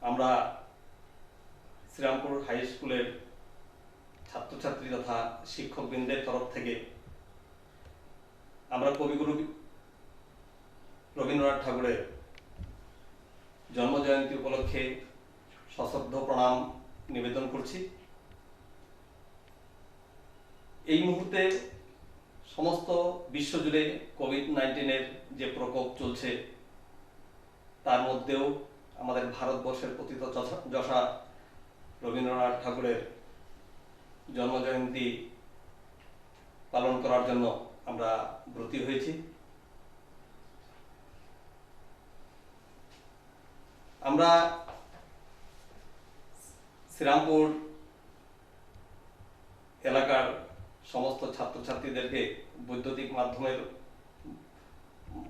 আমরা শ্রীরামপুর হাই স্কুলের ছাত্রছাত্রী তথা শিক্ষকবৃন্দের তরফ থেকে আমরা কবিগুরু রবীন্দ্রনাথ ঠাকুরের জন্মজয়ন্তী উপলক্ষে সশ্রদ্ধ প্রণাম নিবেদন করছি। এই মুহূর্তে সমস্ত বিশ্বজুড়ে কোভিড-19 যে প্রকোপ চলছে, তার মধ্যেও আমাদের ভারতবর্ষের পতিত যশা রবীন্দ্রনাথ ঠাকুরের জন্মজয়ন্তী পালন করার জন্য আমরা ব্রতী হয়েছি। আমরা শ্রীরামপুর এলাকার সমস্ত ছাত্রছাত্রীদেরকে বৈদ্যুতিক মাধ্যমের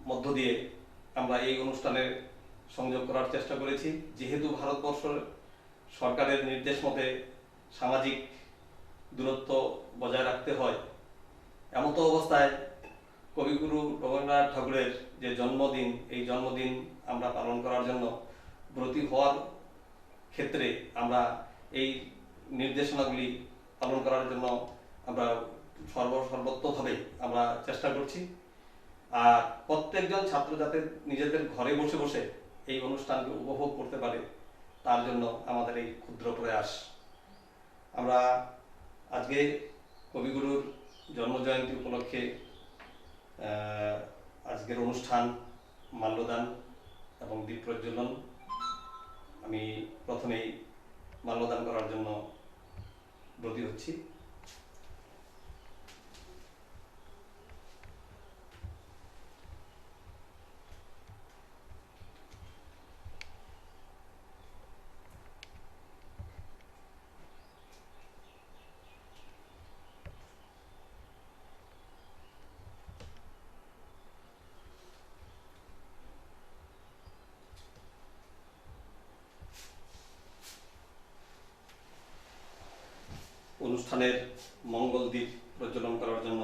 মধ্য দিয়ে আমরা এই অনুষ্ঠানে সংযোগ করার চেষ্টা করেছি। যেহেতু ভারতবর্ষ সরকারের নির্দেশ মতে সামাজিক দূরত্ব বজায় রাখতে হয়, এমতো অবস্থায় কবিগুরু রবীন্দ্রনাথ ঠাকুরের যে জন্মদিন, এই জন্মদিন আমরা পালন করার জন্য ব্রতী হওয়ার ক্ষেত্রে আমরা এই নির্দেশনাগুলি পালন করার জন্য আমরা সর্বত্রভাবে আমরা চেষ্টা করছি। আর প্রত্যেকজন ছাত্র যাতে নিজেদের ঘরে বসে বসে এই অনুষ্ঠানকে উপভোগ করতে পারে, তার জন্য আমাদের এই ক্ষুদ্র প্রয়াস। আমরা আজকে কবিগুরুর জন্মজয়ন্তী উপলক্ষে আজকের অনুষ্ঠান মাল্যদান এবং দীপ প্রজ্বলন। আমি প্রথমেই মাল্যদান করার জন্য ব্রতী হচ্ছি। অনুষ্ঠানের মঙ্গল দ্বীপ প্রজ্বলন করার জন্য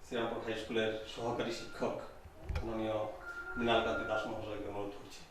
শ্রীরামপুর হাই স্কুলের সহকারী শিক্ষক মাননীয় মৃণালকান্তি দাস মহাশয়কে অনুরোধ করছি।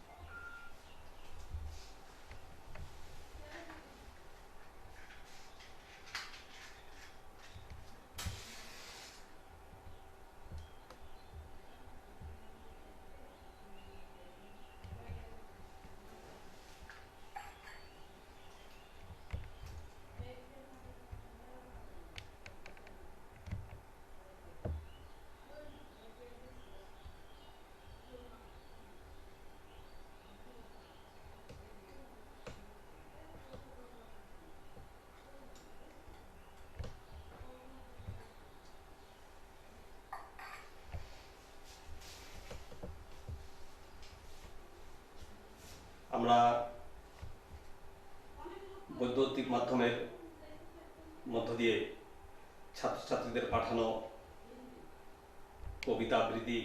আমরা বৈদ্যুতিক মাধ্যমের মধ্য দিয়ে ছাত্রছাত্রীদের পাঠানো কবিতা আবৃত্তি,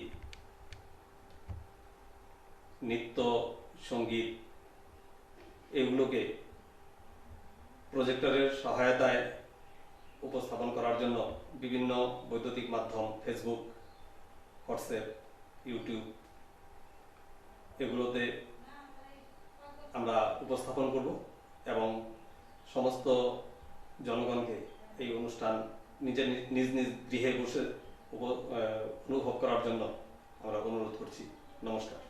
নৃত্য, সঙ্গীত, এগুলোকে প্রজেক্টরের সহায়তায় উপস্থাপন করার জন্য বিভিন্ন বৈদ্যুতিক মাধ্যম, ফেসবুক, হোয়াটসঅ্যাপ, ইউটিউব, এগুলোতে আমরা উপস্থাপন করব এবং সমস্ত জনগণকে এই অনুষ্ঠান নিজ নিজ গৃহে বসে অনুভব করার জন্য আমরা অনুরোধ করছি। নমস্কার।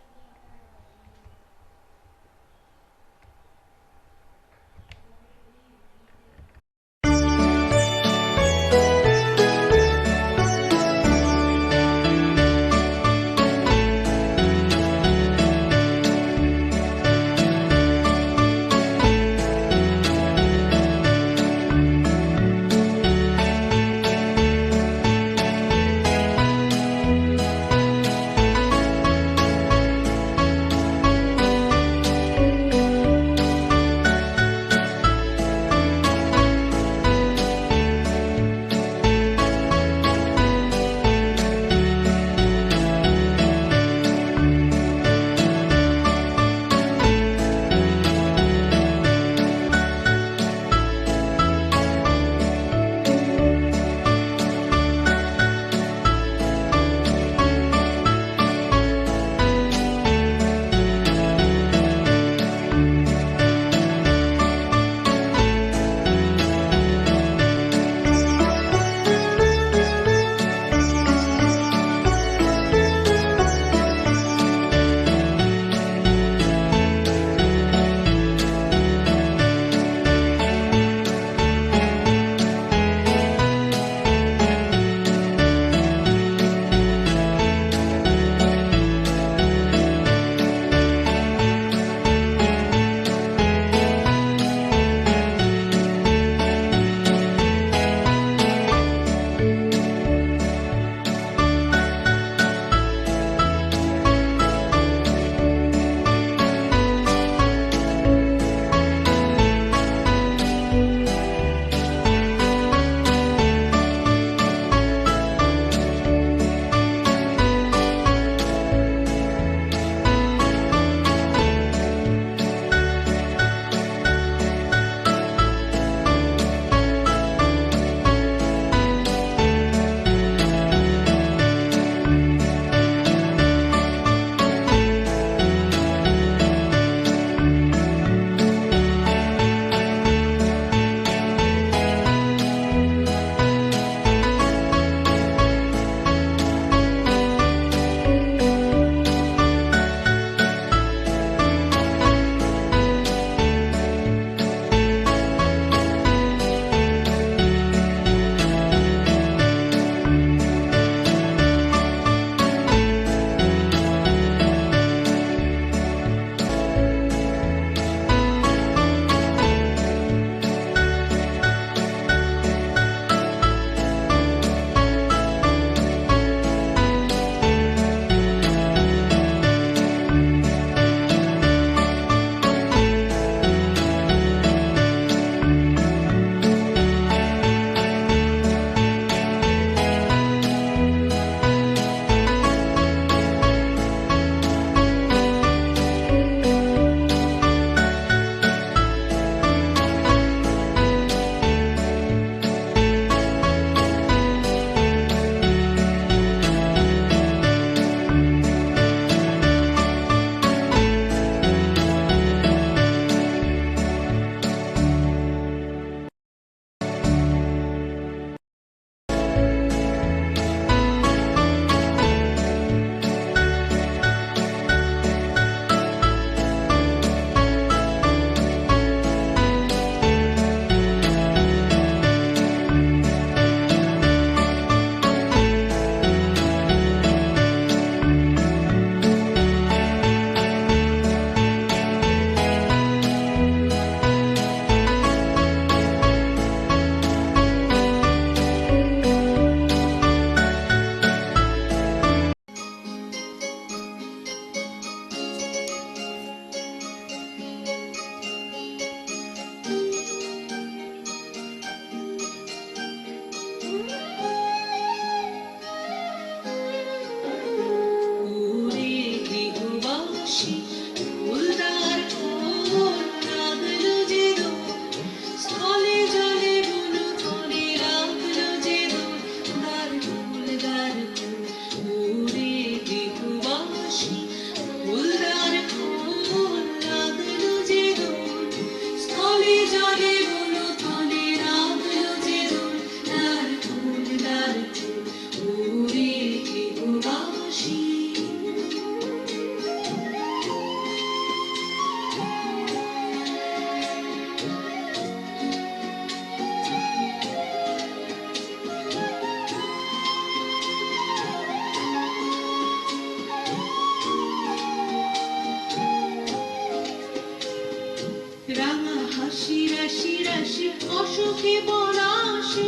রাশি রাশি অশোকে পলাশে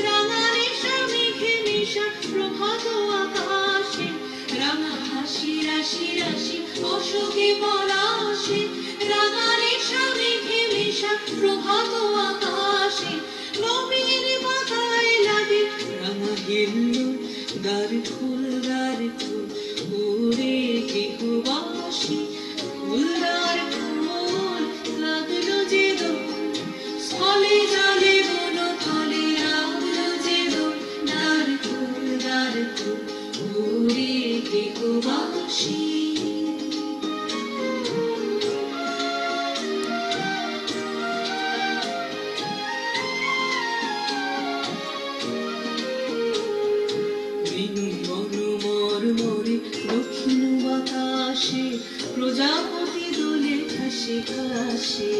রাঙা রেশা মেঘে মেশা প্রভাত আকাশে রাঙা হাসি রাশি রাশি অশোকে পলাশে রাঙা রেশা মেঘে মেশা প্রভাত আকাশে নবীন পাতায় লাগে রাঙা হিল্লোল দ্বার ফুল ওরে গৃহবাসী ফুলদার ফুল লাগলো যে দোল স্থলে জলে বন তলে লাগলো যে দোল দ্বার ফুল ওরে গৃহবাসী দক্ষিণ বাতাসে প্রজাপতি দোলে ঘাসে ঘাসে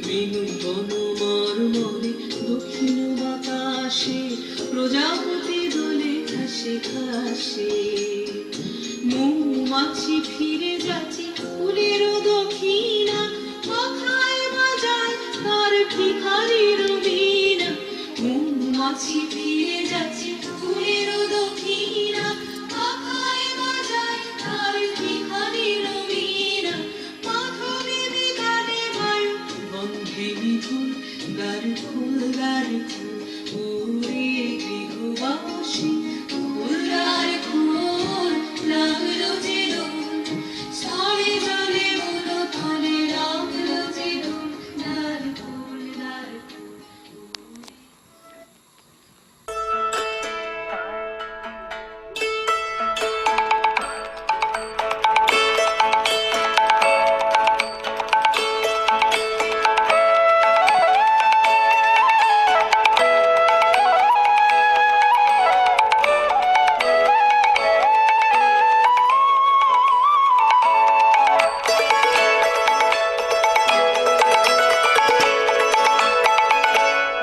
বেনুই বন মরমরে দক্ষিণ বাতাসে প্রজাপতি দোলে ঘাসে ঘাসে মৌমাছি ফিরে যাচ্ছে ফুলের দক্ষিণা পাখায় বাজায় তার ভিখারির বীণা মৌমাছি ফিরে যাচ্ছে ফুলের দক্ষিণা পাখায় বাজায় তার ভিখারির বীণা মাধবী বিতানে বায়ু বন্ধে মিথুন দ্বার ফুল ওরে গৃহবাসী ফুলদার ফুল লাগলো যে দোল স্থলে জলে বন তলে লাগলো যে দোল দ্বার ফুল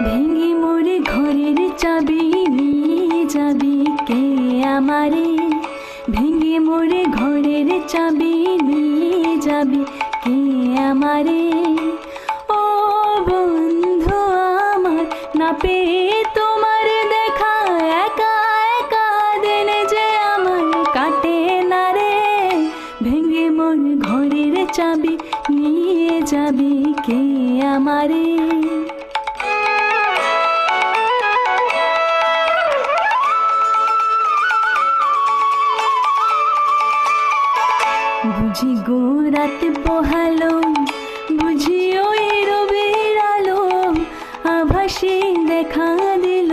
ভেঙে মোরে ঘরের চাবি নিয়ে যাবি কে আমারে ভেঙে মোরে ঘরের চাবি নিয়ে যাবি কে আমারে ও বন্ধু আমার না পেয়ে তোমার দেখা একা একা দিন যে আমার কাটে না রে ভেঙে মোর ঘরের চাবি নিয়ে যাবি কে আমারে বুঝি গো রাত পোহালো বুঝি ওই রবির আলো আভাসে দেখা দিল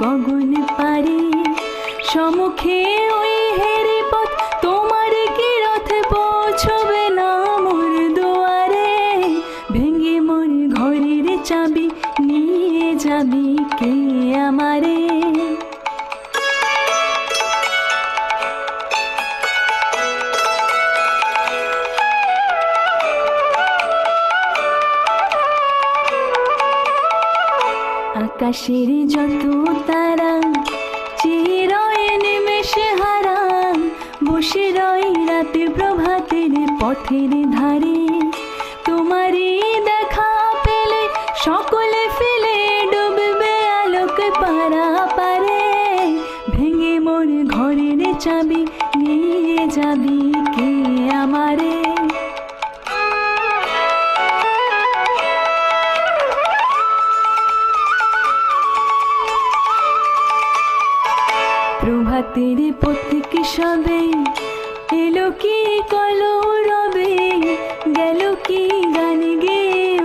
গগন পারে সম্মুখে ওই হেরি পথ তোমার কি রথ পৌঁছবে না মোর দুয়ারে ভেঙে মোর ঘরের চাবি নিয়ে যাবি কে আমারে আকাশের যত তারা চিরয় নিমেষে হারা বসে রয় রাতে প্রভাতের পথের ধারে তোমারই দেখা পেলে সকলে ফেলে ডুববে আলোক পারা পারে ভেঙে মোর ঘরের চাবি নিয়ে যাবি কে আমারে প্রভাতের পথিক সবে এলো কি কলো রবে গেল কি গান গে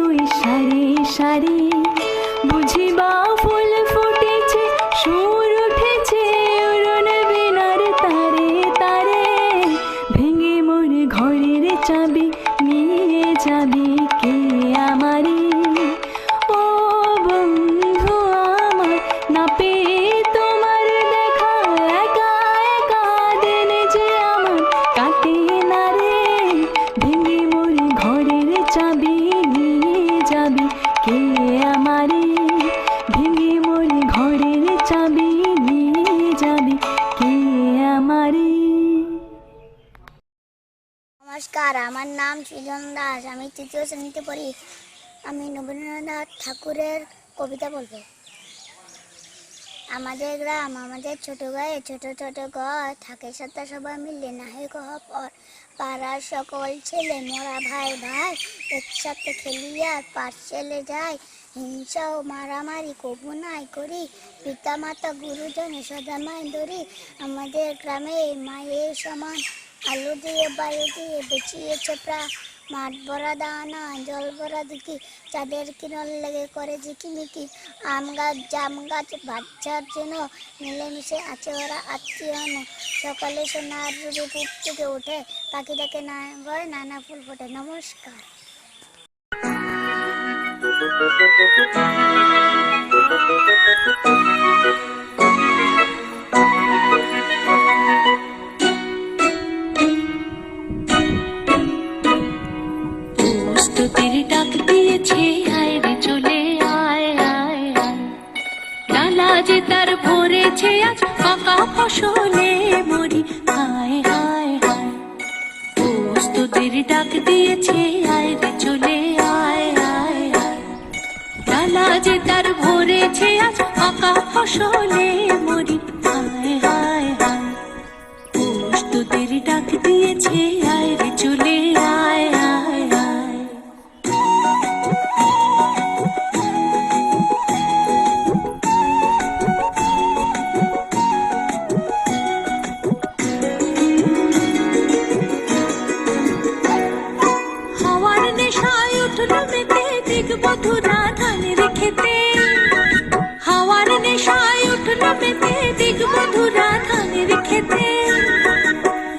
ওই সারি সারি বুঝিবা ফুল ফুটেছে সুর উঠেছে উড়ন বিনার তারে তারে ভেঙে মোর ঘরের চাবি নিয়ে যাবি কে আমারে ও বন্ধু আমার না পেয়ে তোমার দেখা একা একা দিন যে আমার কাটে না রে ভেঙে মোর ঘরের চাবি নিয়ে যাবি কে আমারে ভেঙে মোর ঘরের চাবি নিয়ে যাবি কে আমারে। নমস্কার, আমার নাম সৃজন দাস। আমি তৃতীয় শ্রেণীতে পড়ি। আমি রবীন্দ্রনাথ ঠাকুরের কবিতা বলবো। আমাদের গ্রাম, আমাদের ছোট গায়ে ছোট ছোট ঘর, থাকে সাথে সবাই মিলে নাহি কহ পর। পাড়ার সকল ছেলে মোরা ভাই ভাই, একসাথে খেলি আর পাঠ চলে যায়। হিংসা ও মারামারি কবু নাই করি, পিতা মাতা গুরুজনে সদা মাই ধরি। আমাদের গ্রামে মায়ের সমান, আলো দিয়ে বায়ু দিয়ে বেঁচিয়েছে প্রাণ। মাঠ ভরা দানা, জল ভরা দিকি, চাঁদের কিরণ লেগে করে ঝিকিমিকি। আম গাছ জাম গাছ বাচ্চার জন্য, মিলেমিশে আছে ওরা আত্মীয়। সকালে সোনার রুটি ফুট থেকে ওঠে, পাখি ডাকে না ভয়, নানা ফুল ফোটে। নমস্কার। প্রস্তুতির ডাক দিয়েছে, আয় রে চলে আয় আয় আয়। ডালা যে তার ভরেছে আজ পাকা ফসলে মরি, হায় হায় হায়। প্রস্তুতির ডাক দিয়েছে, আয় রে চলে আয় আয় আয়। ডালা যে তার ভরেছে আজ পাকা ফসলে মরি, হায় হায় হায়। প্রস্তুতির ডাক দিয়েছে, আয় রে চলে আয় আয় আয়। হাওয়ার নেশায় উঠল মেতে দিগবধূরা ধানের খেতে। হাওয়ার নেশায় উঠল মেতে দিগবধূরা ধানের খেতে।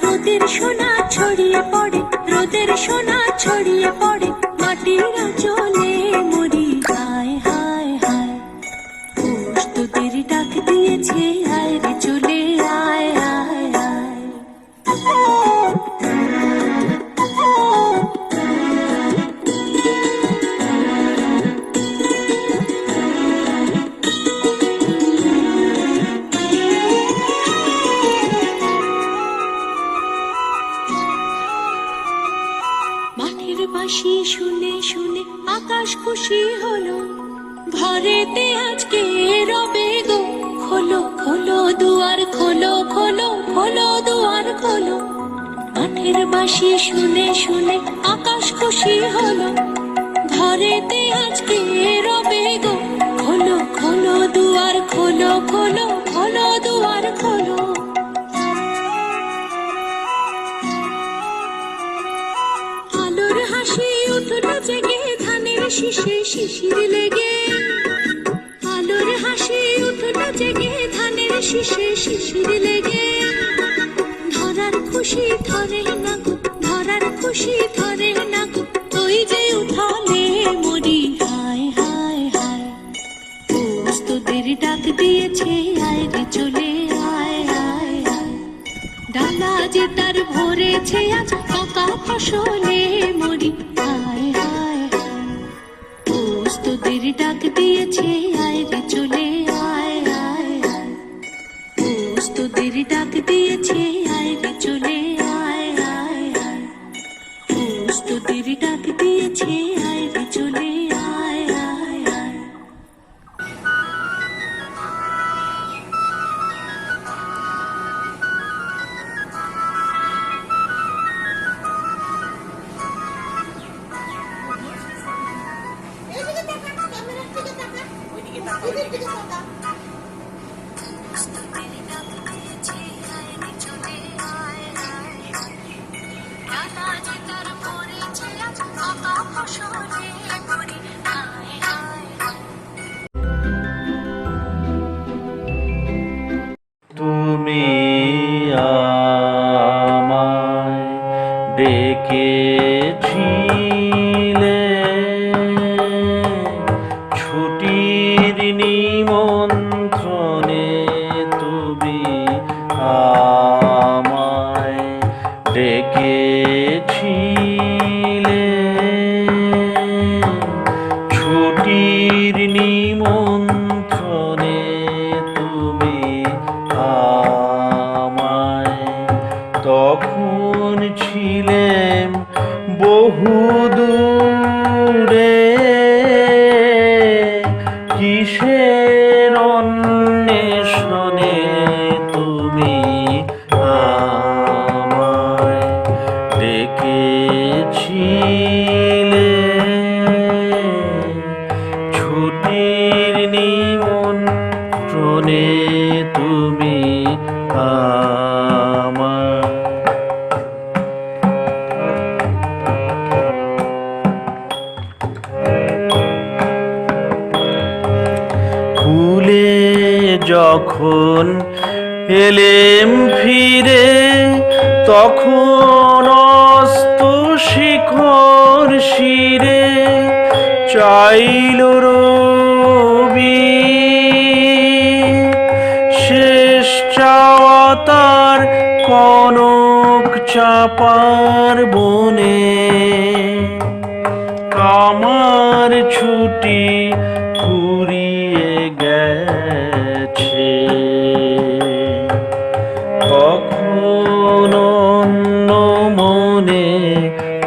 রোদের সোনা ছড়িয়ে পড়ে, রোদের সোনা ছড়িয়ে পড়ে, মাটির আঁচলে মরি, হায় হায় হায়। প্রস্তুতির ডাক দিয়েছে, আয় রে চলে আয় আয় আয়। মাঠের বাঁশি শুনে শুনে আকাশ খুশি হলো, ঘরেতে আজকে রবে গো। খোলো খোলো দুয়ার খোলো, খোলো খোলো দুয়ার খোলো। মাঠের বাঁশি শুনে শুনে আকাশ খুশি হলো, ঘরেতে আজকে রবে গো। খোলো খোলো দুয়ার খোলো, খোলো খোলো দুয়ার খোলো। আলোর হাসি উঠল জেগে, ধানের শীষে শিশির লেগে। আলোর হাসি উঠল জেগে, ধানের শীষে শিশির লেগে। ধরার খুশি ধরে না গো, ধরার খুশি ধরে না গো, ওই যে উঠালে মরি, হায় হায় হায়। প্রস্তুতির ডাক দিয়েছে, আয় রে চলে আয় আয় আয়। ডালা যে তার ভরেছে আজ পাকা ফসলে মরি, হায় হায় হায়। প্রস্তুতির ডাক দিয়েছে, আয় রে চলে আয় আয় আয়। প্রস্তুতির ডাক দিয়েছে, আয় রে চলে আয় আয় আয়। প্রস্তুতির ডাক দিয়েছে, আয় রে চলে আয় আয় আয়। তুমি আমায় ডেকেছিলে ছুটির নিমন্ত্রণে, তুমি আমায় ডেকেছিলে ছুটির নিমন্ত্রণে। তুমি আমায় তখন ছিলেম বহু দূরে, যখন এলেম ফিরে, তখন অস্ত শিখর শিরে চাইল রবি। শেষ চাওয়া তার কনক চাপার বনে, আমার ছুটি ফুরিয়ে গেছে। কখন অন্য মনে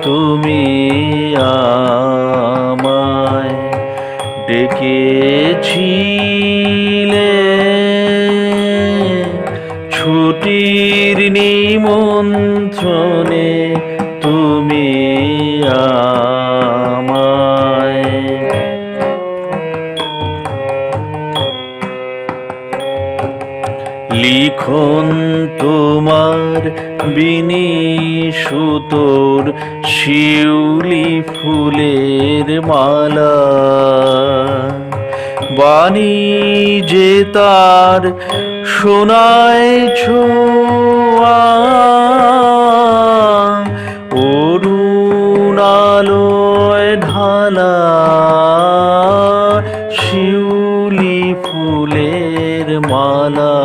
তুমি আমায় ডেকেছিলে, ছুটির নিমন্ত্রণে তুমি আমায়। লিখন তোমার বিনিশুতোর শিউলি ফুলের মালা, বাণী যে তার শোনায় ছোঁয়া, অরুণালয় ঢালা শিউলি ফুলের মালা।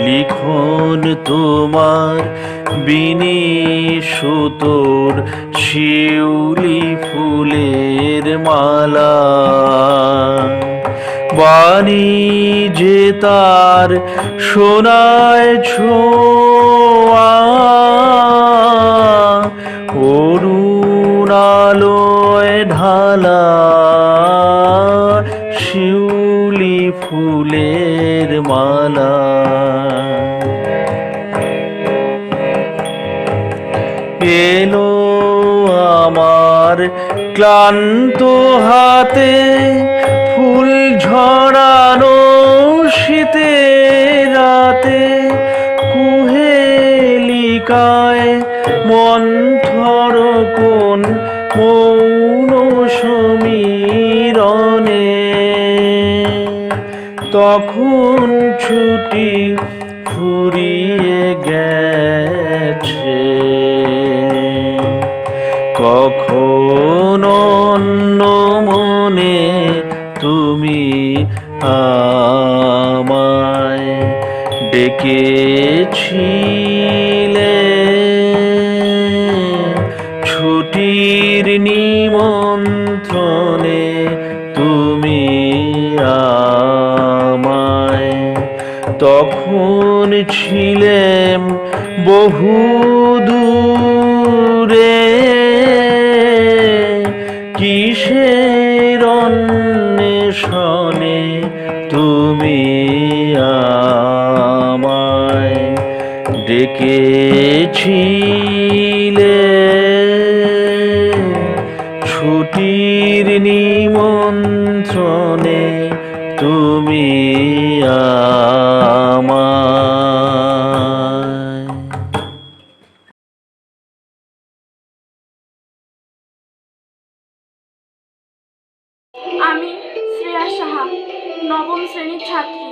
লিখন তোমার বিনিশুতোর শিউলি ফুলের মালা, বাণী যে তার শোনায় ছোঁয়া, অরুণালয় ঢালা শিউলি ফুলের মালা। এলো আমার ক্লান্ত হাতে ফুল ঝরানো শীতের রাতে, কুহেলিকায় মন্থর কোন মৌন সমীরণে, তখন ছুটি ফুরিয়ে গেছে। কখন অন্য মনে তুমি আমায় ডেকেছিলে, ছুটির নিমন্ত্রণে তুমি আমায়। তখন ছিলেম বহু দূরে, কিসের অন্বেষণে তুমি আমায় ডেকেছিলে, ছুটির নিমন্ত্রণে তুমি আমায়। আমি শ্রেয়া সাহা, নবম শ্রেণীর ছাত্রী।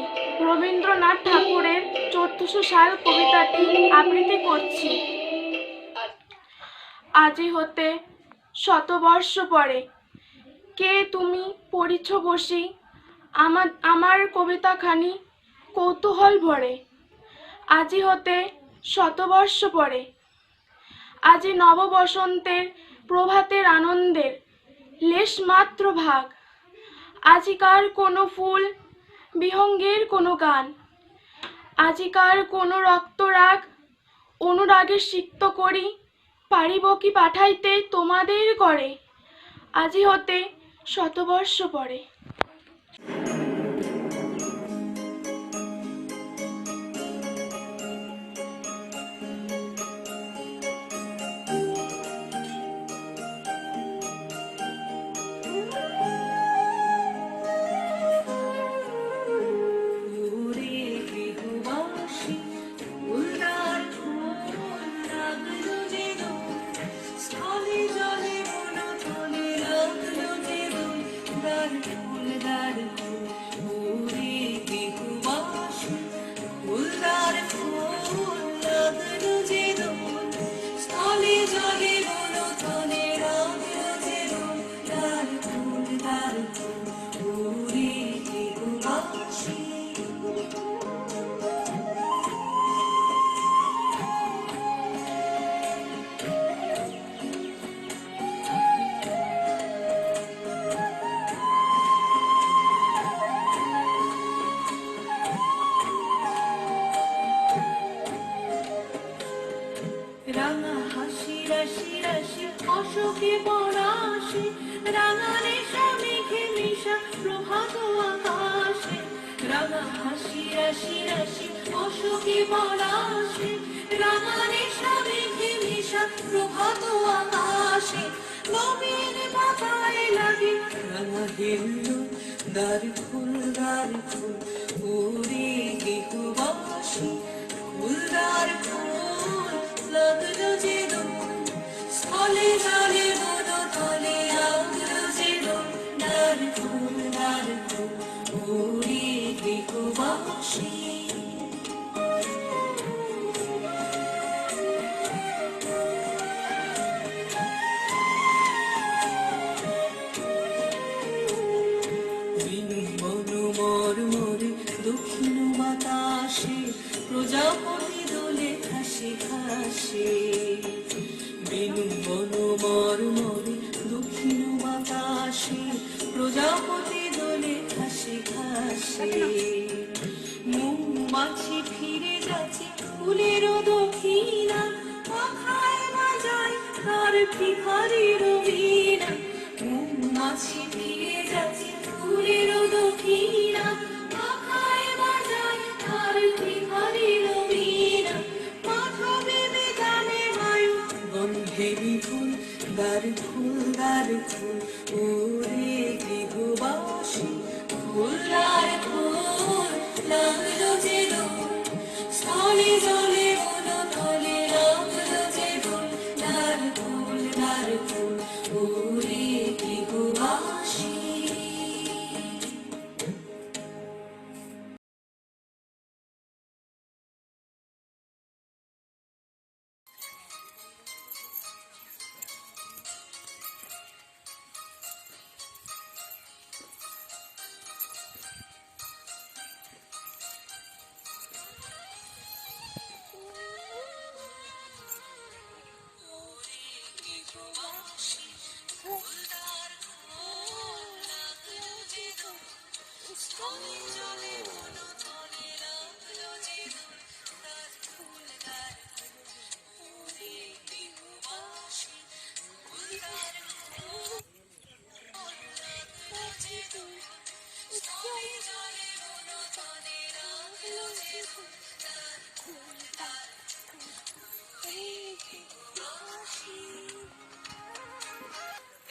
রবীন্দ্রনাথ ঠাকুরের 1400 সাল কবিতাটি আবৃত্তি করছি। আজি হতে শতবর্ষ পরে, কে তুমি পড়িছ বসি, আমার কবিতাখানি কৌতূহল ভরে। আজি হতে শতবর্ষ পরে, আজি নব বসন্তের প্রভাতের আনন্দের লেশমাত্র ভাগ। আজিকার কোনো ফুল বিহঙ্গের কোনো গান, আজিকার কোনো রক্তরাগ অনুরাগে সিক্ত করি পারিব কি পাঠাইতে তোমাদের করে। আজি হতে শতবর্ষ পরে। ফুল অশোকে পলাশে রাঙা নেশা মেঘে মিশা প্রভাত আকাশে রাঙা হাসি রাশি রাশি অশোকে পলাশে রাঙা নেশা মেঘে মিশা প্রভাত আকাশে নবীন পাতায় লাগে রাঙা হিল্লুল দ্বার ফুল ওরে গৃহবাসী ফুলদার ফুল লাগলো যে দোল স্থলে জলে বন তলে লাগলো যে দোল দ্বার ফুল ওরে গৃহবাসী মরমরে দক্ষিণ বাতাসে প্রজাপতি দোলে ঘাসে ঘাসে বেনু বন মরমরে দক্ষিণ বাতাসে প্রজাপতি দোলে ঘাসে ঘাসে মৌমাছি ফিরে যাচ্ছে ফুলের দক্ষিণা পাখায় বাজায় তার ভিখারির বীণা মৌমাছি ফিরে যাচ্ছে ফুলের দক্ষিণা পাখায় বাজায় তার ভিখারির বীণা মাধবী বেদানে বায়ু গন্ধে বিপুল দ্বার ফুল ওরে গৃহবাসী ফুলদার ফুল লাগলো যে দোল স্থলে জলে বন তলে লাগলো যে দোল দ্বার ফুল ওরে গৃহবাসী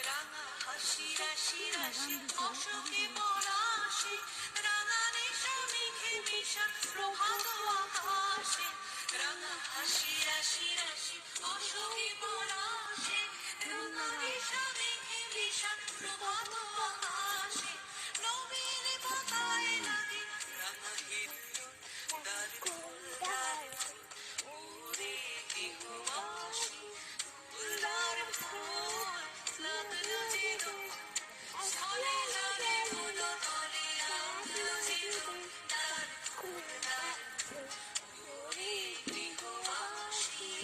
রাঙা হাসি রাশি রাশি অশোকে পলাশে রাঙা নেশা মেঘে মিশা প্রভাত আকাশে রাঙা হাসি রাশি রাশি অশোকে পলাশে রাঙা নেশা মেঘে মিশা প্রভাত আকাশে নবীন পাতায় লাগে রাঙা হিল্লোল দ্বার ফুল ওরে গৃহবাসী ফুলদার ফুল লাগলো যে দোল স্থলে জলে বন তলে লাগলো যে দোল দ্বার ফুল ওরে গৃহবাসী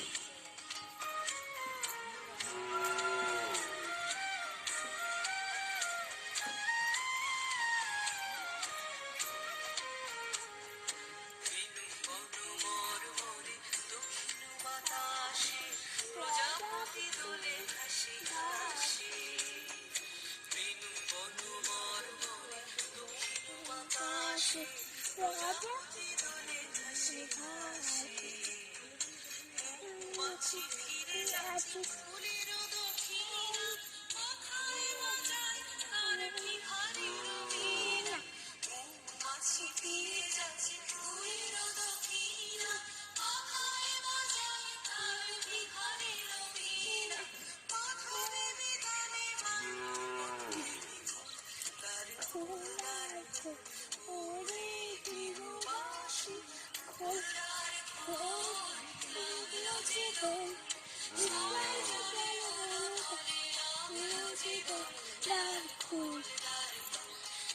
প্রজাপতি দোলে ঘাসে ঘাসে বেনু বন মরমরে দক্ষিণ বাতাসে প্রজাপতি দোলে ঘাসে ঘাসে মৌমাছি ফিরে যাচ্ছে ফুলের দক্ষিণা পাখায় বাজায় তার ভিখারির বীণা মৌমাছি ফিরে যাচ্ছে ফুলের দক্ষিণা পাখায় বাজায় তার ভিখারির বীণা মাধবী বেদানে বায়ু তার ফুল ওরে গৃহবাসী ফুলদার ফুল লাগলো যে দোল স্থলে জলে বন তলে লাগলো যে দোল দ্বার ফুল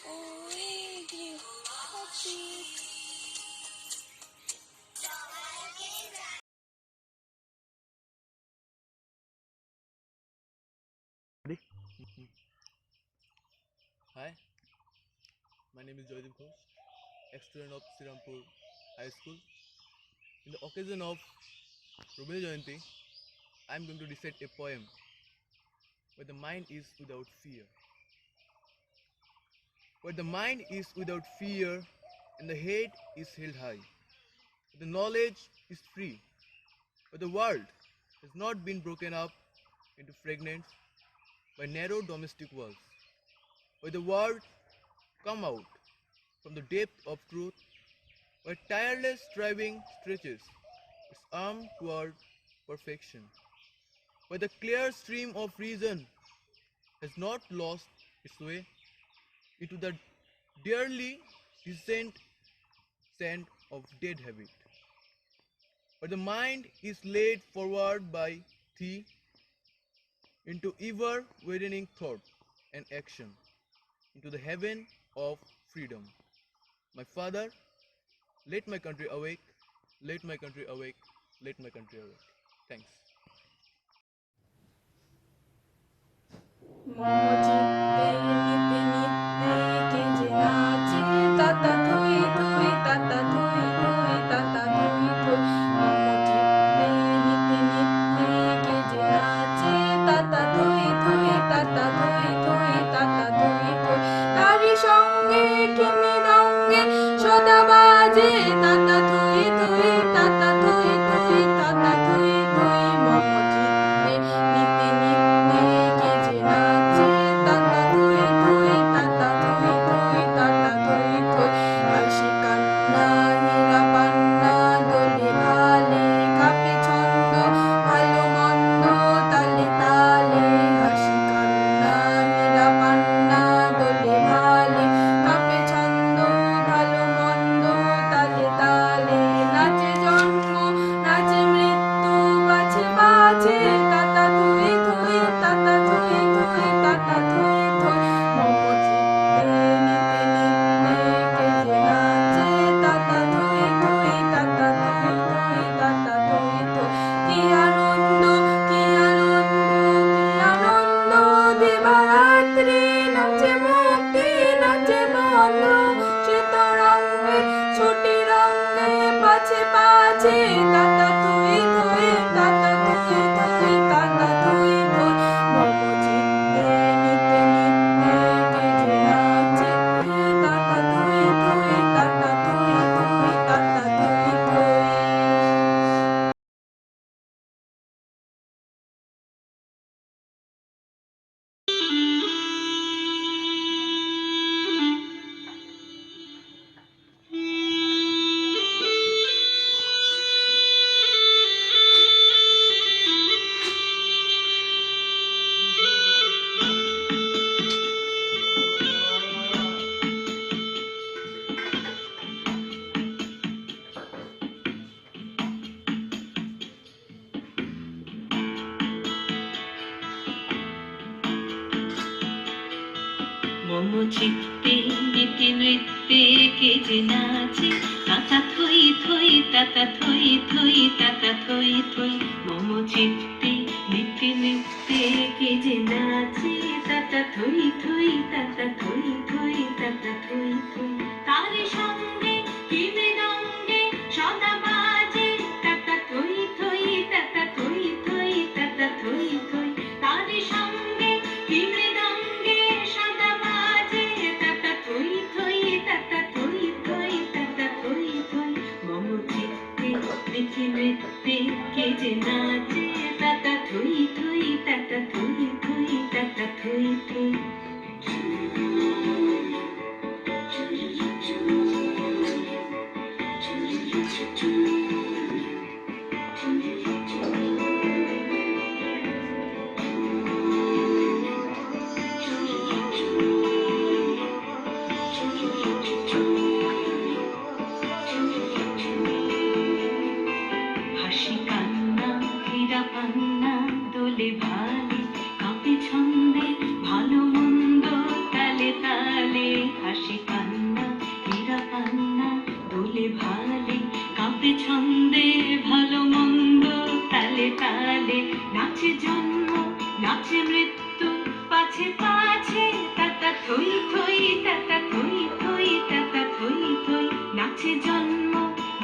ওরে গৃহবাসী Hi, my name is Joydeep Ghosh, ex-student of Srirampur High School. In the occasion of Rabindra Jayanti, I am going to recite a poem where the mind is without fear. Where the mind is without fear and the head is held high. Where the knowledge is free. Where the world has not been broken up into fragments by narrow domestic walls. Where the world come out from the depth of truth, where tireless striving stretches its arm toward perfection, where the clear stream of reason has not lost its way into the dearly descent sand of dead habit, where the mind is led forward by thee into ever widening thought and action, into the heaven of freedom. My Father, let my country awake, let my country awake, let my country awake. Thanks. তারি সঙ্গে কিমিরঙ্গে সদা বাজে তাতা থুই থুই তাতা থুই থুই তাতা থুই থুই মম চিত্তে নিতে নিতে কে যে নাচে তাতা থুই থুই তাতা থুই থুই তাতা থুই থুই হাসি কান্না হীরা পান্না দোলে ভালে কাপে ছন্দ ভালো মন্দ তালে তালে হাসি কান্না হীরা পান্না দোলে ভালে কাপে ছন্দ ভালো মন্দ তালে তালে নাচে জন্ম নাচে মৃত্যু বাছে বাছে তাতা থুই থুই তাতা থুই থুই তাতা থুই থুই মম চিত্তে নিতে নিতে কে যে নাচে তাতা থুই থুই তাতা থুই থুই তাতা থুই থুই কি আনন্দ কি আনন্দ কি আনন্দ দিবারাত্রি নাচে মুক্তি নাচে বন্ধ চিতরঙ্গে ছুটি রঙ্গে পাছে পাছে তাতা থুই থুই তাতা থুই থুই তাতা থুই থুই মম চিত্তে নিতে নিতে কে যে নাচে তাতা থুই থুই তাতা থুই থুই তাতা থুই থুই। মম চিত্তে নীতি নৃত্যে কে যে নাচে তাতা থই থই তাতা থই থই তাতা থই থই মম চিত্তে নীতি নৃত্যে কে যে নাচে তাতা থই থই তাতা থই থই তাতা থই থই তারি সঙ্গে কি মৃদঙ্গে সদা বাজে তাতা থই থই তাতা থই থই তাতা থই থই তারি সঙ্গে কি মৃদঙ্গে সদা বাজে তাতা থই থই তাতা থই থই তাতা থই থই মম চিত্তে নীতি নৃত্যে কে যে নাচে তাতা থই থই তাতা থই থই তাতা থই থই হাসি কান্না হীরা পান্না দোলে ভালে কাপে ছন্দে ভালো মন্দ তালে তালে হাসি কান্না হীরা পান্না দোলে ভালে কাপে ছন্দে ভালো মন্দ তালে তালে নাচে জন্ম নাচে মৃত্যু পাছে পাছে তাতা থই থই তাতা থই থই তাতা থই থই নাচে জন্ম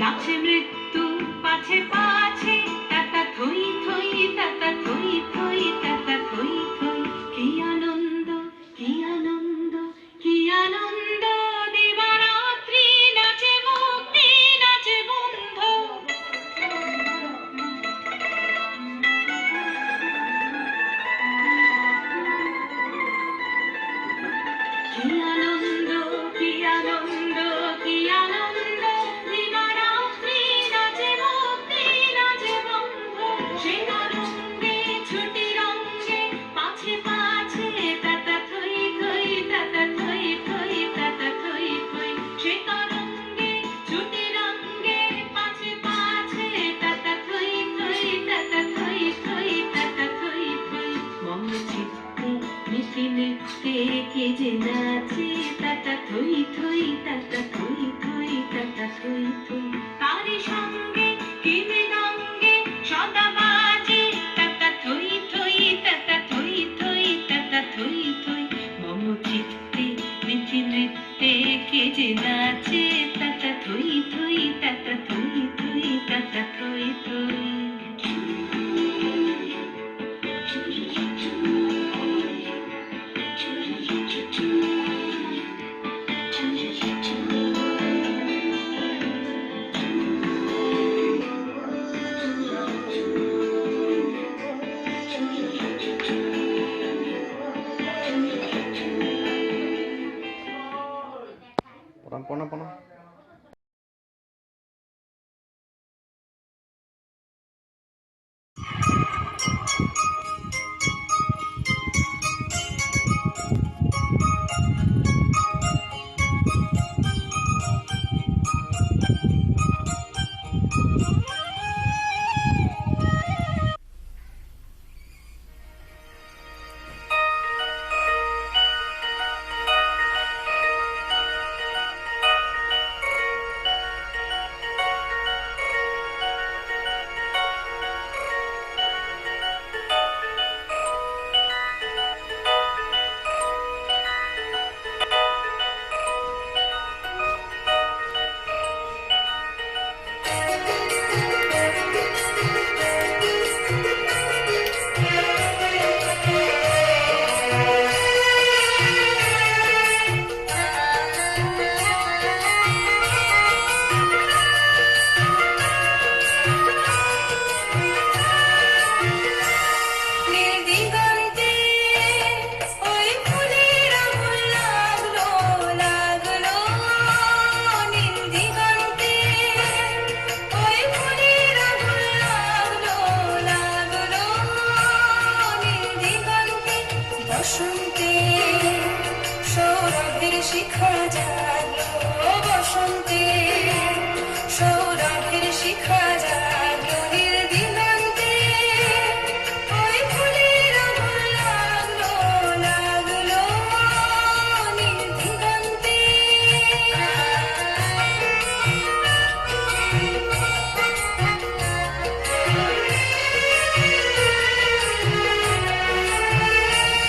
নাচে মৃত্যু পাছে পাছে তাতা থই থই তাতা থই থই তাতা থই থই যে নাচে তাতা থই থই তাতা থই থই তাতা থই থই তারি সঙ্গে কি মৃদঙ্গে সদা বাজে তাতা থই থই তাতা থই থই তাতা থই থই মম চিত্তে নিচে নৃত্যে কে যে নাচে তাতা থই থই তাতা থই থই তাতা থই থই বসন্তে সৌরভের শিখা জাগলো বসন্তে সৌরভের শিখা জাগলো দিগন্তে ওই ফুলের আগুন লাগলো লাগলো দিগন্তে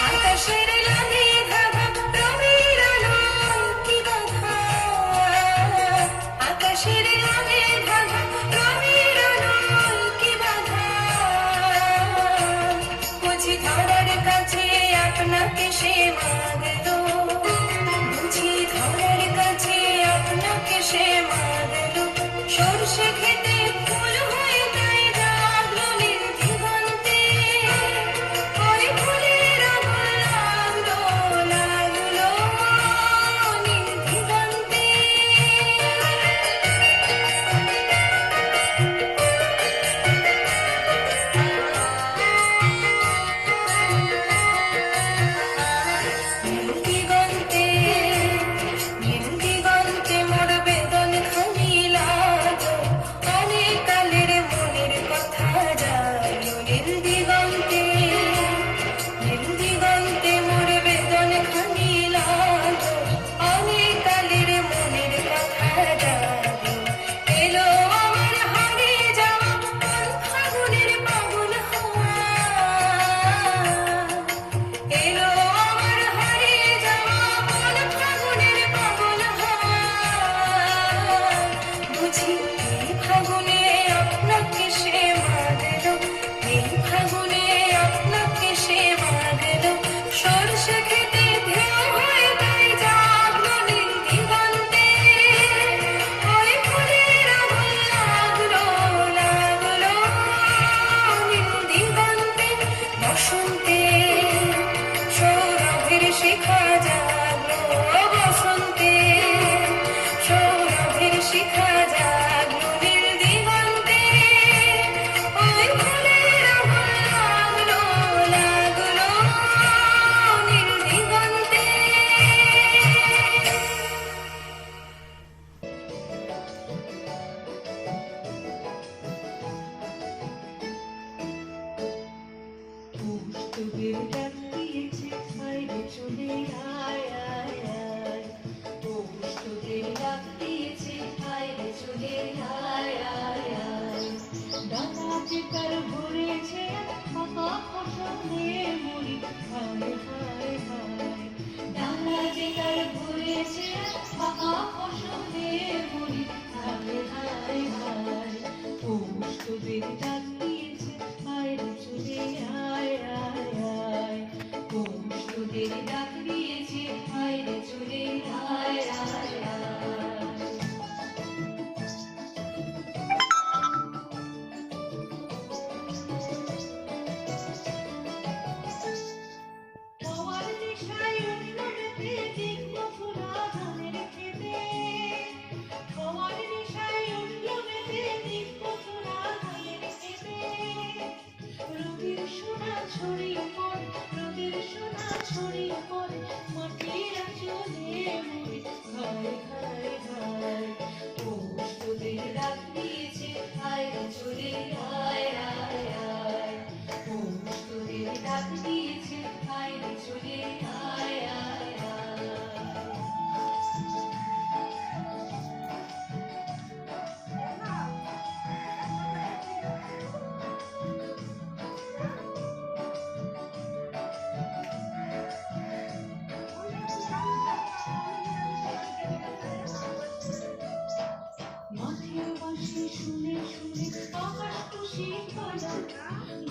আকাশের লাগে ধাঁধা রবির আলোয় কি বাধা আকাশের লাগে ধাঁধা রবির আলোয় কি বাধা বুঝি ধরার কাছে আপনাকে সে মাগলো বুঝি ধরার কাছে আপনাকে সে মাগলো সরষে খেতে ফুল হয়ে তাই জাগলো দিগন্তে ওই ফুলের আগুন লাগলো লাগলো দিগন্তে দিগন্তে দিগন্তে মোর বেদন খানি লাগো অনেক কালের মনের কথা জাগলো দিগন্তে দিগন্তে মোর বেদন খানি লাগো অনেক কালের মনের কথা জাগলো এলো আমার হারিয়ে যাওয়া ফাগুনের পাগল হওয়া এলো আমার হারিয়ে যাওয়া মন ফাগুনের পাগল হওয়া বুঝি এই ফাগুনে আপনাকে সে মাগলো এই ফাগুনে আপনাকে সে মাগলো সরষে খেতে ঢেউ হয়ে তাই জাগলো দিগন্তে ওই ফুলের আগুন লাগলো লাগলো দিগন্তে বসন্তে সৌরভের শিখা জাগলো বসন্তে সৌরভের শিখা জাগলো দিগন্তে ওই ফুলের আগুন লাগলো লাগলো দিগন্তে পুস্তকের ডাক দিয়েছে বাইরে চলে আয় তোদের ডাক দিয়েছে আয় রে চলে আয় আয় আয় পৌষ তোদের ডাক দিয়েছে আয় রে চলে আয় আয় আয় তোমার দিশায় উন্নতিতে দিক মথুরা ধানের খেতে তোমার দিশায় উন্নতিতে দিক মথুরা ধানের খেতে রোদের সোনা ছড়িয়ে পড়ে রোদের সোনা ছড়িয়ে পড়ে মাটির আঁচলে মুড়ে ঘায় ঘায় ঘায় পৌষ তোদের ডাক দিয়েছে আয় রে চলে আয় আয় আয় পৌষ তোদের ডাক দিয়েছে আয় রে চলে আয় আয় আয় মাঠের বাঁশি শুনে শুনে আকাশ খুশি হলো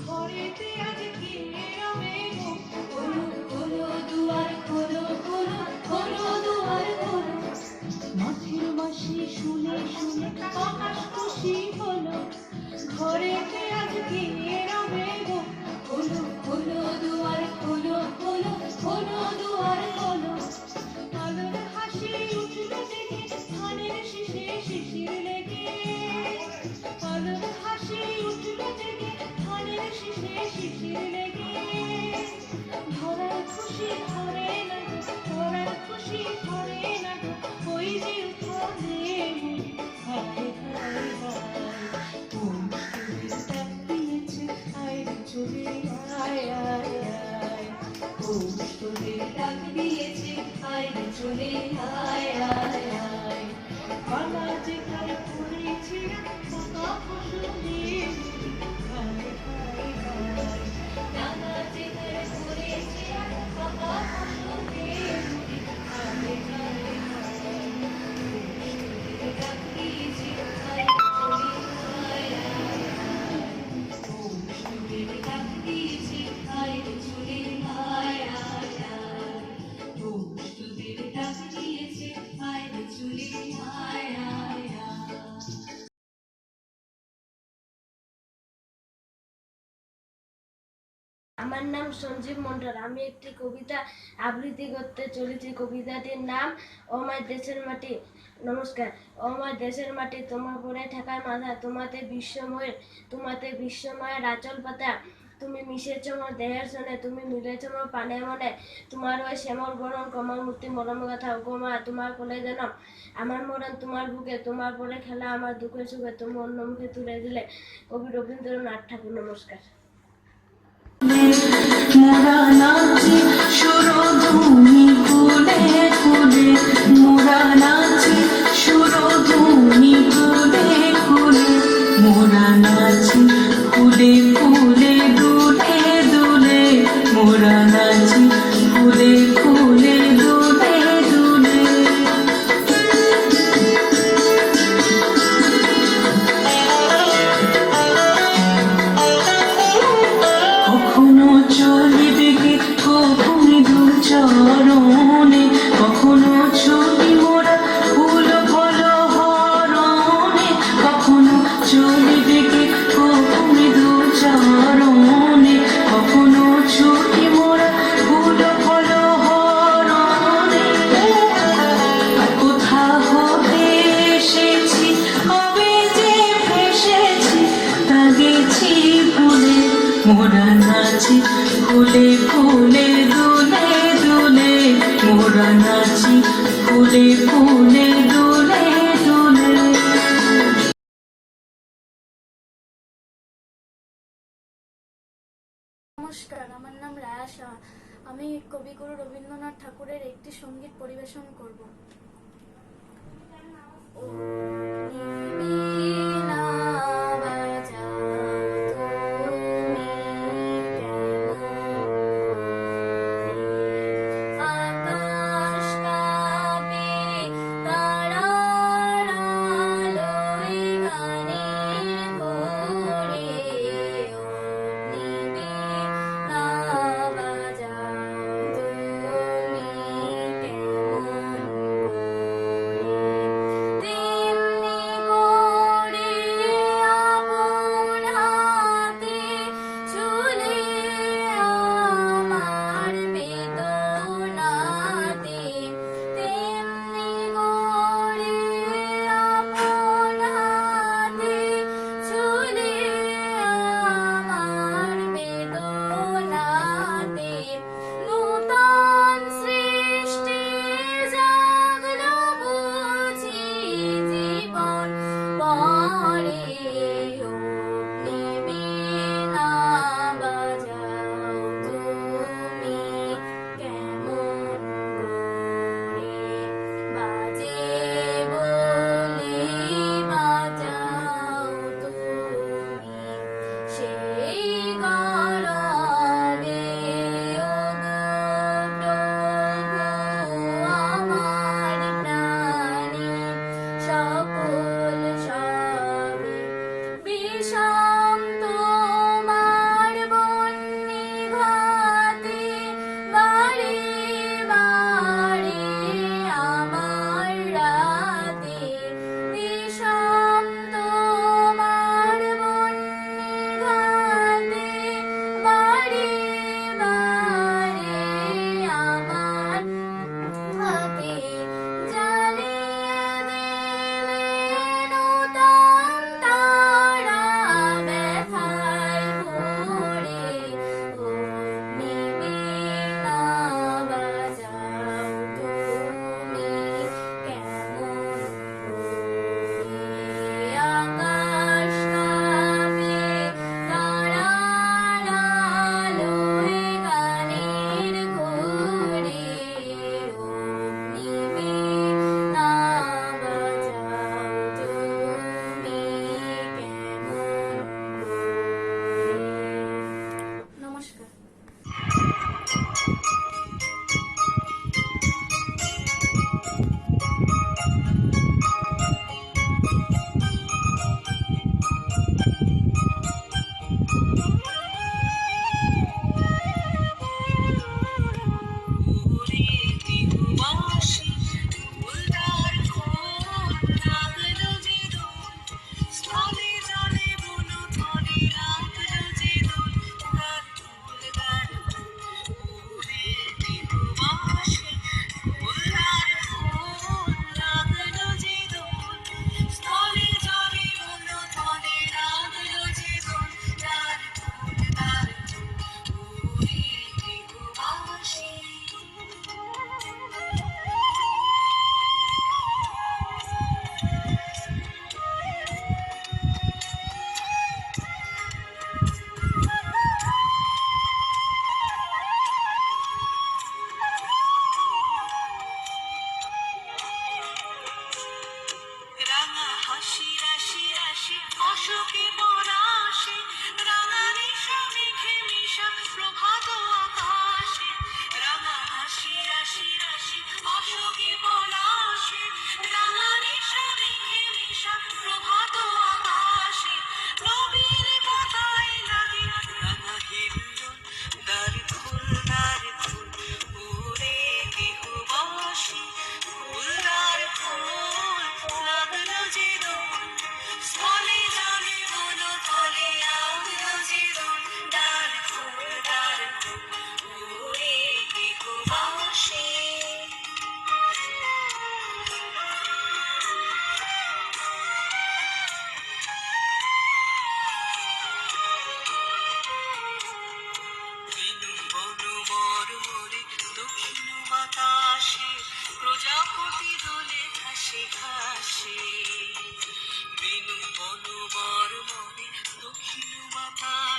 ঘরেতে আজ কি রবে গো খোলো খোলো দুয়ার খোলো খোলো খোলো দুয়ার খোলো মাঠের বাঁশি শুনে শুনে আকাশ খুশি হলো ঘরেতে আজ কি রবে গো খোলো খোলো দুয়ার খোলো খোলো খোলো দুয়ার খোলো আলোর হাসি উঠলো জেগে ধানের শীষে শিশির লেগে আলোর হাসি উঠলো জেগে ধানের শীষে শিশির লেগে ধরার খুশি ধরে না গো ধরার খুশি ধরে না গো ওই যে উঠানে হায় হায় হায় পৌষ তোদের ডাক দিয়েছে আয় রে চলে আয় আয় আয় পৌষ তোদের ডাক দিয়েছে আয় রে চলে আয় আয় আয় বাবা যেখানে পড়েছে পাকা ফসলে হায় হায় হায় বাবা যেখানে পড়েছে পাকা ফসলে হায় হায় হায় পৌষ তোদের ডাক দিয়েছে আয় রে চলে আয় আয় আয় পৌষ তোদের ডাক দিয়েছে আয় রে চলে আয় আয় আয় পৌষ তোদের ডাক দিয়েছে আয় রে চলে আয় আয় আয় আমার নাম সঞ্জীব মন্ডল। আমি একটি কবিতা আবৃত্তি করতে চলেছি। কবিতাটির নাম ও আমার দেশের মাটি। নমস্কার। ও আমার দেশের মাটি, তোমার পরে থাকার মাথা, তোমাতে বিশ্বময়ের আঁচল পাতা। তুমি মিশেছ মোর দেহের সনে, তুমি মিলেছ মোর প্রাণে মনে। তোমার ওই শ্যামল বরণ কমল মূর্তি মরম কথা। উপমা তোমার কোলে যেন আমার মরণ, তোমার বুকে তোমার পরে খেলা আমার দুঃখে সুখে, তুমি অন্য মুখে তুলে দিলে। কবি রবীন্দ্রনাথ ঠাকুর। নমস্কার। মোরা নাচি সুরধুনি কুলে কুলে, মোরা নাচি সুরধুনি কুলে কুলে, মোরা নাচি ফুলে ফুলে দুলে দুলে, মোরা নাচি ফুলে ফুলে দুলে দুলে। কখনো চলিবে কে কখনো দু চরণে, কখনো চলি মোরা ফুল ফল হরণে, কখনো চলিবে কে কখনো দু চরণে, কখনো চলি মোরা ফুল ফল হরণে। কোথা হতে এসেছি কবে যে ফেসেছি তা গেছি ভুলে, মোরা নাচি ফুলে ফুলে দুলে দুলে, মোরা নাচি ফুলে ফুলে দুলে দুলে। নমস্কার, আমার নাম রায়া শাহ। আমি কবিগুরু রবীন্দ্রনাথ ঠাকুরের একটি সঙ্গীত পরিবেশন করব। ও বীণা বাজাও তুমি কেমন, আকাশ কাঁপে তারার আলোয় গানের ঘোরে,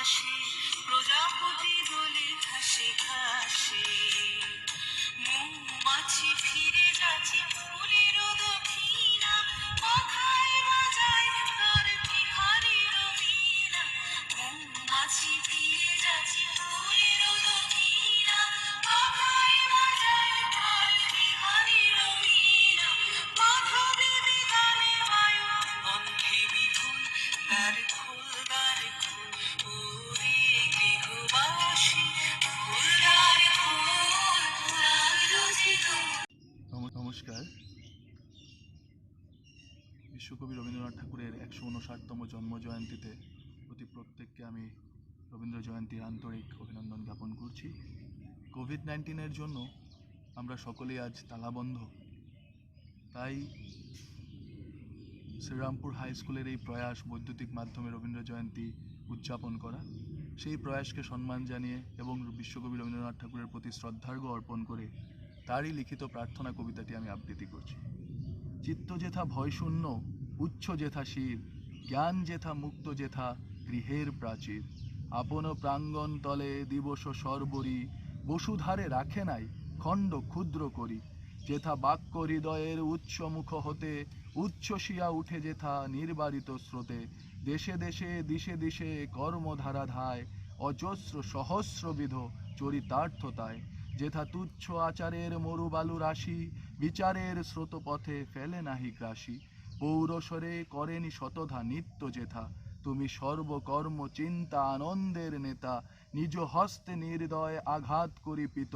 হাসি প্রজাপতি দোলে ঘাসে ঘাসে মৌমাছি ফিরে যাচ্ছে ফুলের দক্ষিণা কথায় বাজায় তার ভিখারির মিনা মৌমাছি ফিরে যাচ্ছে ফুলের দক্ষিণা কথায় বাজায় তার ভিখারির মিনা মাথা দেবে গানে বায়ু বন্ধে বিধুন দ্বার খোল দ্বার খোল ওরে গৃহবাসী খোল দ্বার খোল রাগ রচিত। নমস্কার। বিশ্বকবি রবীন্দ্রনাথ ঠাকুরের ১৫৯তম জন্মজয়ন্তীতে প্রত্যেককে আমি রবীন্দ্র জয়ন্তীর আন্তরিক অভিনন্দন জ্ঞাপন করছি। কোভিড-19-এর জন্য আমরা সকলেই আজ তালাবন্ধ, তাই শ্রীরামপুর হাই স্কুলের এই প্রয়াস বৈদ্যুতিক মাধ্যমে রবীন্দ্র জয়ন্তী উদযাপন করা, সেই প্রয়াসকে সম্মান জানিয়ে এবং বিশ্বকবি রবীন্দ্রনাথ ঠাকুরের প্রতি শ্রদ্ধার্ঘ্য অর্পণ করে তারই লিখিত প্রার্থনা কবিতাটি আমি আবৃত্তি করছি। চিত্ত যেথা ভয়শূন্য উচ্চ যেথা শির জ্ঞান যেথা মুক্ত যেথা গৃহের প্রাচীর আপন প্রাঙ্গণ তলে দিবস সর্বরি বসুধারে রাখে নাই খণ্ড ক্ষুদ্র করি যেথা বাক্য হৃদয়ের উচ্চ মুখ হতে উচ্ছ্বসিয়া উঠে যেথা নির্বারিত স্রোতে দেশে দেশে দিশে দিশে কর্মধারা ধায় অজস্র সহস্রবিধ চরিতার্থতায় যেথা তুচ্ছ আচারের মরুবালু রাশি বিচারের স্রোতপথে ফেলে নাহি গ্রাসী পৌরসরে করেনি শতধা নিত্য যেথা তুমি সর্বকর্ম চিন্তা আনন্দের নেতা নিজ হস্তে নির্দয় আঘাত করি পিত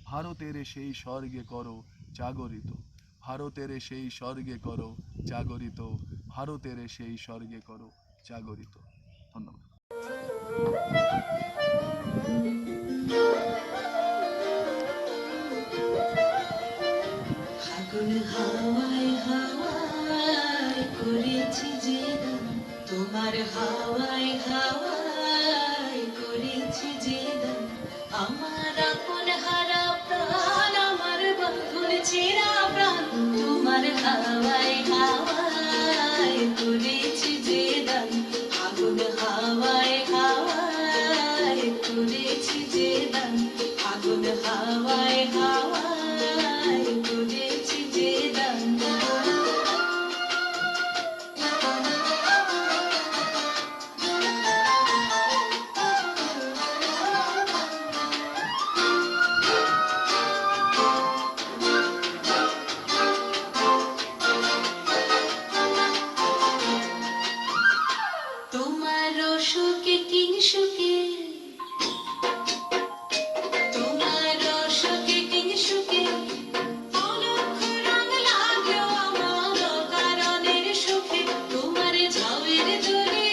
ভারতের সেই স্বর্গে করো জাগরিত ভারতের সেই স্বর্গে করো জাগরিত ভারতের সেই স্বর্গে করো জাগরিত। ধন্যবাদ। ফাগুন হাওয়ায় হাওয়ায় করেছি যে গান তোমার হাওয়ায় হাওয়ায় করেছি যে গান আমার আপন হারা প্রাণ আমার বন্ধুর ছেঁড়া প্রাণ তোমার হাওয়ায় হাওয়ায় করেছি যে গান ফাগুন হাওয়ায় হাওয়ায় করেছি যে গান ফাগুন হাওয়ায় হাওয়ায় করেছি যে গান। তোমার সুখে কিংসুকে তোমার সুখে কিংসুকে অলক্ষ রং লাগলো আমার কারণের সুখে তোমার ঝাউয়ের দোলে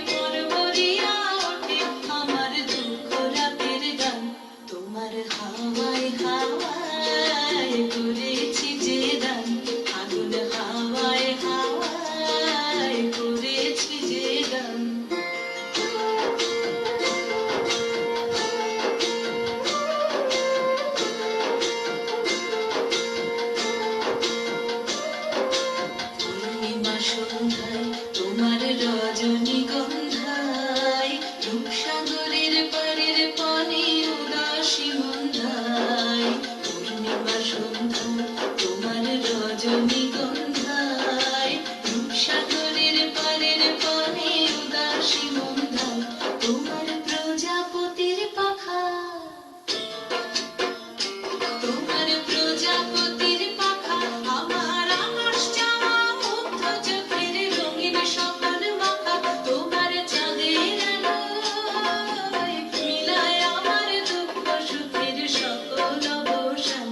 বরবরিয়া ওঠে আমার দুঃখ রাতের গান তোমার হাওয়ায় হাওয়ায় করেছি যে গান ফাগুন হাওয়ায় হাওয়ায় করেছি যে গান। পূর্ণিমা সন্ধ্যায় তোমার রজনীগন্ধায় রূপসাগরের পারের পানে উদাসী মন্ধায় পূর্ণিমা সন্ধ্যায় তোমার রজনীগন্ধায় রূপসাগরের পারের পানে উদাসী মন্ধায় তোমার প্রজাপতির পাখা তোমার প্রজাপতির পাখা আমার আকাশ চাওয়া মুগ্ধ চোখের রঙিন স্বপ্ন মাখা তোমার চাঁদের আলোয় মিলায় আমার দুঃখ সুখের সকল অবসান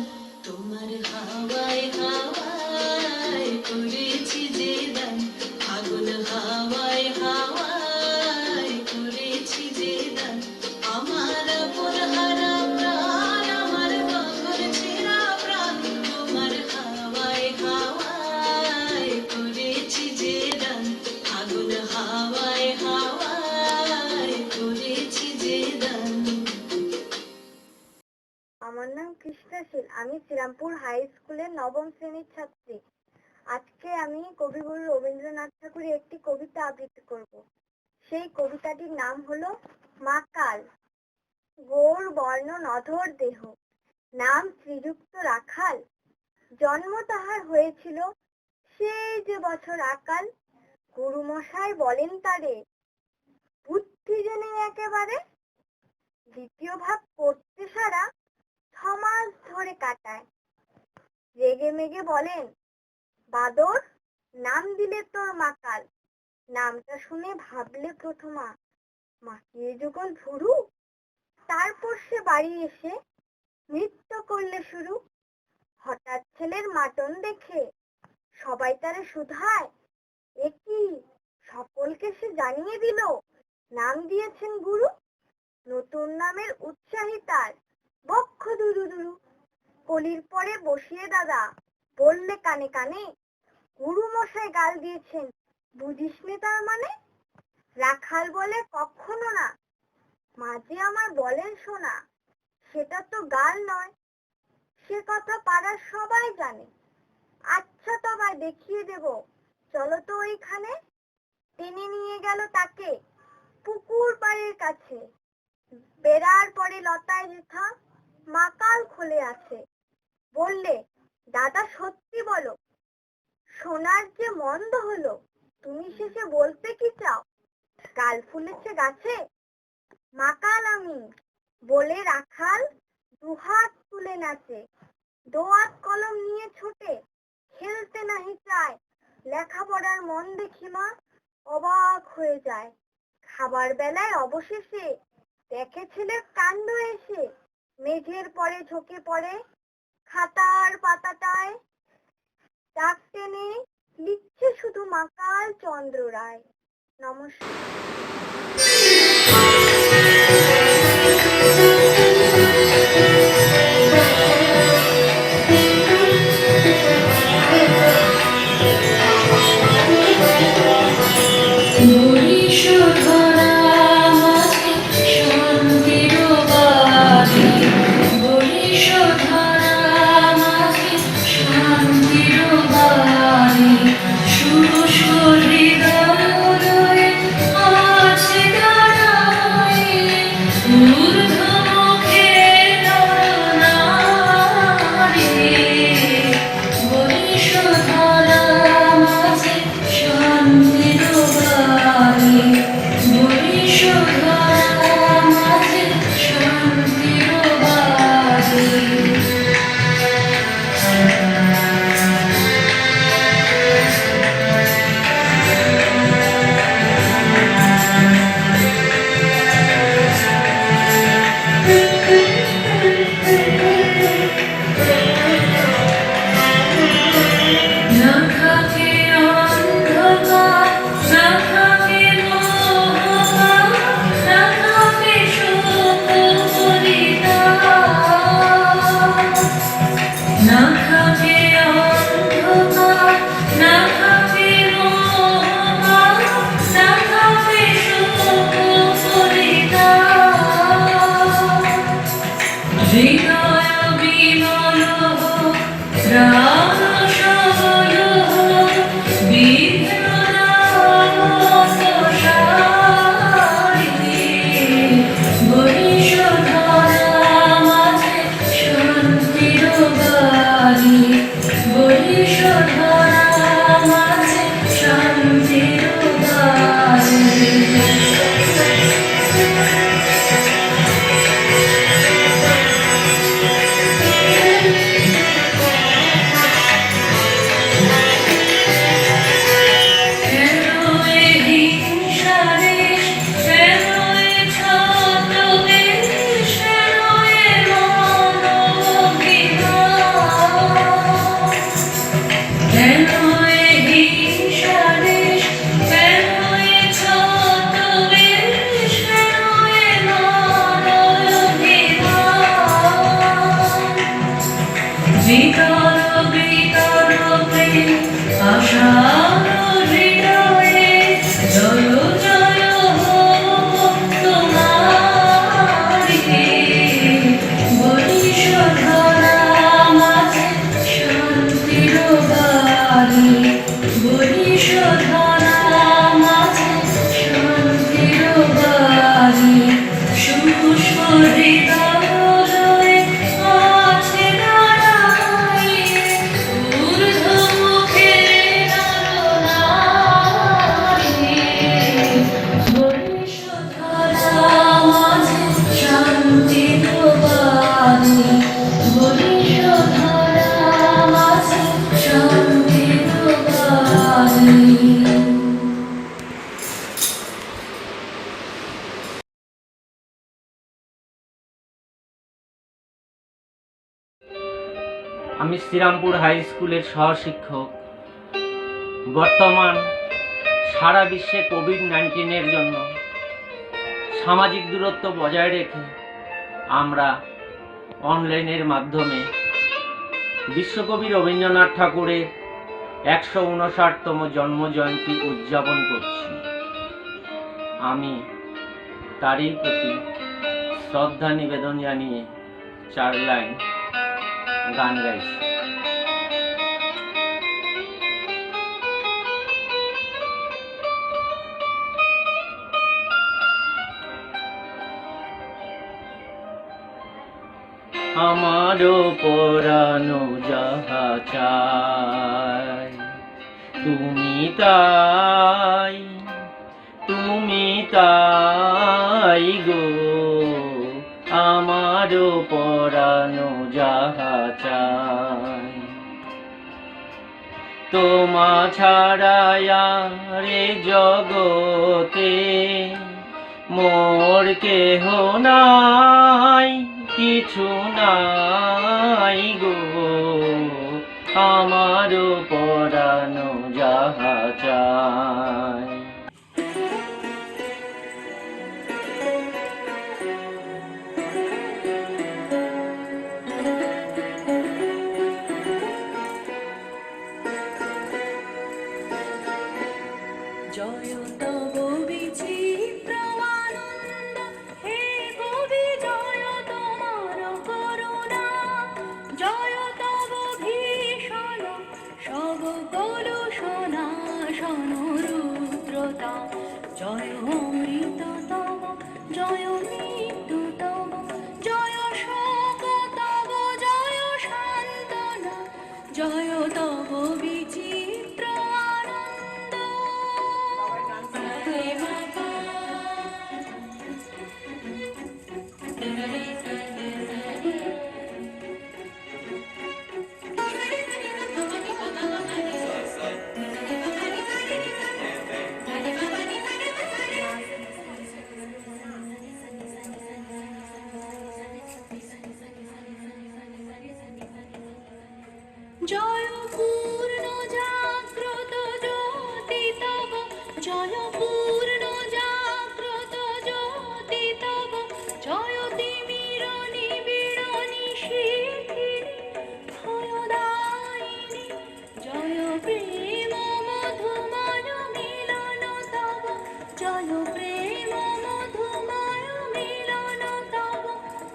তোমার হাওয়ায় হাওয়ায় করেছি যে দান ফাগুন হাওয়ায় হাওয়ায় করেছি যে দান আমার আপন হারা প্রাণ আমার বাঘর ছেঁড়া প্রাণ তোমার হাওয়ায় হাওয়ায় করেছি যে দান ফাগুন হাওয়ায় হাওয়ায় করেছি যে দান। আমার নাম কৃষ্ণশীল, আমি শ্রীরামপুর হাই স্কুলের নবম শ্রেণীর ছাত্রী। আজকে আমি কবিগুরু রবীন্দ্রনাথ ঠাকুরের একটি কবিতা আবৃত্তি করব। সেই কবিতাটির নাম হলো মাকাল। গৌর বর্ণ নধর দেহ, নাম শ্রীযুক্ত রাখাল। জন্ম তাহার হয়েছিল সেই যে বছর আকাল। গুরুমশাই বলেন তারে, বুদ্ধি যে নেই একেবারে। দ্বিতীয় ভাগ করতে সারা 6 মাস ধরে কাটায়। রেগে মেগে বলেন, বাদর নাম দিলে তোর মাকাল। নামটা শুনে ভাবলে প্রথমা, মাকিয়ে যখন ভুরু। তারপর সে বাড়ি এসে নৃত্য করলে শুরু। হঠাৎ ছেলের মাটন দেখে সবাই তারে শুধায়, এ কি, সকলকে সে জানিয়ে দিল নাম দিয়েছেন গুরু। নতুন নামের উৎসাহী তার বক্ষ দুরু দুরু। কলির পরে বসিয়ে দাদা বললে কানে কানে, গুরু মশাই গাল দিয়েছেন, বুঝিস নে তার মানে। রাখাল বলে, কখনো না, মাঝে আমার বলেন শোনা, সেটা তো গাল নয়, সে কথা পাড়ার সবাই জানে। আচ্ছা তোমায় দেখিয়ে দেব, চলো তো ওইখানে। টেনে নিয়ে গেল তাকে পুকুর পাড়ের কাছে। বেড়ার পরে লতায় জেঠা মাকাল খুলে আছে। বললে, দাদা সত্যি বলো, সোনার যে মন্দ হলো, তুমি শেষে বলতে কি চাও? গাল ফুলেছে গাছে, মাকাল আমি বলে রাখাল দুহাত তুলে নাচে। দোয়াত কলম নিয়ে ছোটে, খেলতে নাহি চায়। লেখাপড়ার মন দেখি মা অবাক হয়ে যায়। খাবার বেলায় অবশেষে দেখে ছেলের কাণ্ড এসে। মেঝের পরে ঝোঁকে পড়ে খাতার পাতাটায়, দাগ টেনে লিখছে শুধু মাকাল চন্দ্র রায়। নমস্কার। শান্তির আমি শ্রীরামপুর হাই স্কুলের সহশিক্ষক। বর্তমান সারা বিশ্বে কোভিড-19-এর জন্য সামাজিক দূরত্ব বজায় রেখে আমরা অনলাইনের মাধ্যমে বিশ্বকবি রবীন্দ্রনাথ ঠাকুরের 159তম জন্মজয়ন্তী উদযাপন করছি। আমি তারই প্রতি শ্রদ্ধা নিবেদন জানিয়ে 4 লাইন গান গাইছি। আমারও পরানো যাহা চাই তুমি তাই গো, আমারও পরানো যাহা চাই। তোমা ছাড়া রে জগতে মোর কেহ নাই, কিছু নাই গো, আমারও পরানো যাহা চাই। জয় তব বিচিত্র আনন্দ, হে কবি জয় তোমার করুণা, জয় তব ভীষণ সব কলুষণা রুদ্রতা, জয় অমৃত তব, জয় মৃত্যু তব, জয় শোক তব, জয় সান্ত্বনা, জয় তব বিচিত্র আনন্দ। জয় পূর্ণ জাগ্রত জ্যোতি তব, জয় পূর্ণ জাগ্রত জ্যোতি তব, জয় তিমির নিবিড় নিশীথিনী ভয়দায়িনী, জয় প্রেম মধুময় মিলন তব, জয় প্রেম মধুময় মিলন তব,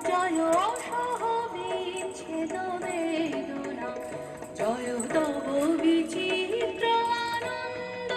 জয় অসহ বিচ্ছেদ বেদনা, জয় তব বিচিত্র আনন্দ।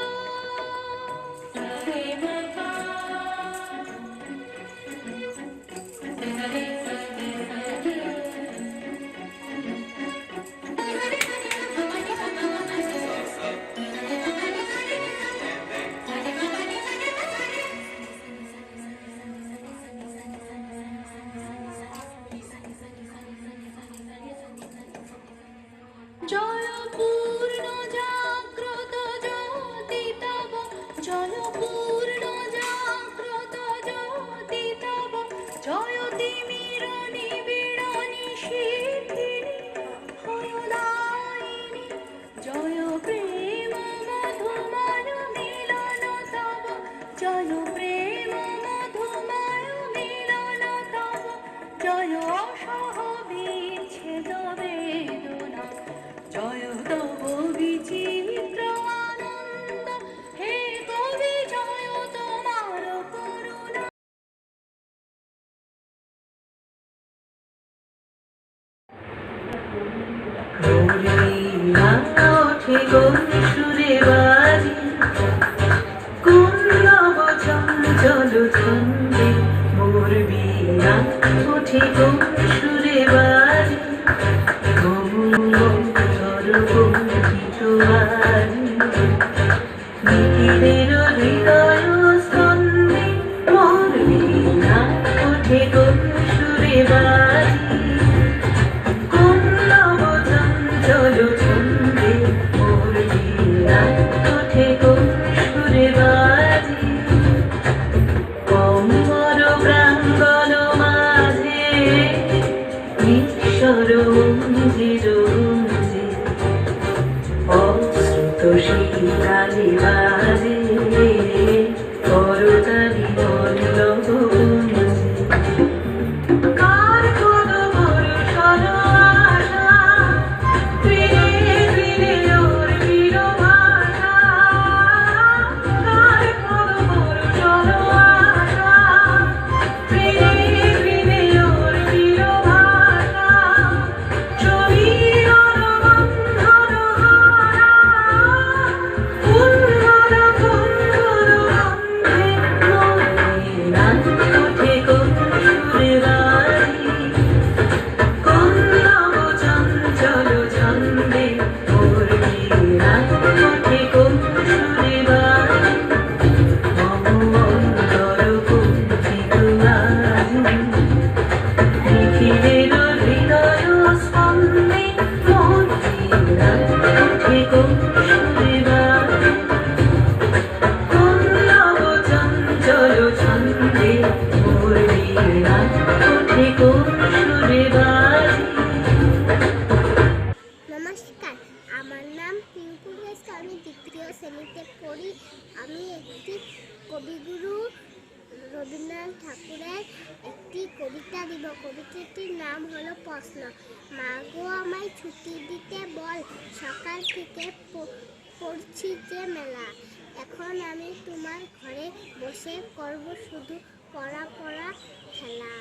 জয় পূর্ণ জাগ্রত জ্যোতি তব, জয় পূর্ণ জাগ্রত জ্যোতি তব, জয় তিমির নিবিড় নিশীথিনী ভয়দায়িনী, জয় প্রেম মধুময় মিলন তব, জয় প্রেম মধুময় মিলন তব, জয় অসহ বিচ্ছেদ বেদনা, জয় তব বিচিত্র আনন্দ, হে কবি জয় তোমার করুণা। ওঠে কোন সুরে বাজি, কোন নব চঞ্চল ছন্দে মোর বিনা ওঠে কোন সুরে বাজি, সর্বঙ্কিত আজি নিখিলের হৃদয় স্কন্ধে মোর বিনা ওঠে কোন সুরে বাজি, কোন নব চঞ্চল ছন্দে মোর বিনা ওঠে কোন সুরে বাজি। কম্বর প্রাঙ্গণ মাঝে ঈশ্বর মন্দির ঠাকুরের একটি কবিতা দিব। কবিতাটির নাম হলো প্রশ্ন। মা গো আমায় ছুটি দিতে বল, সকাল থেকে পড়ছি যে মেলা। এখন আমি তোমার ঘরে বসে করব শুধু পড়া পড়া খেলা।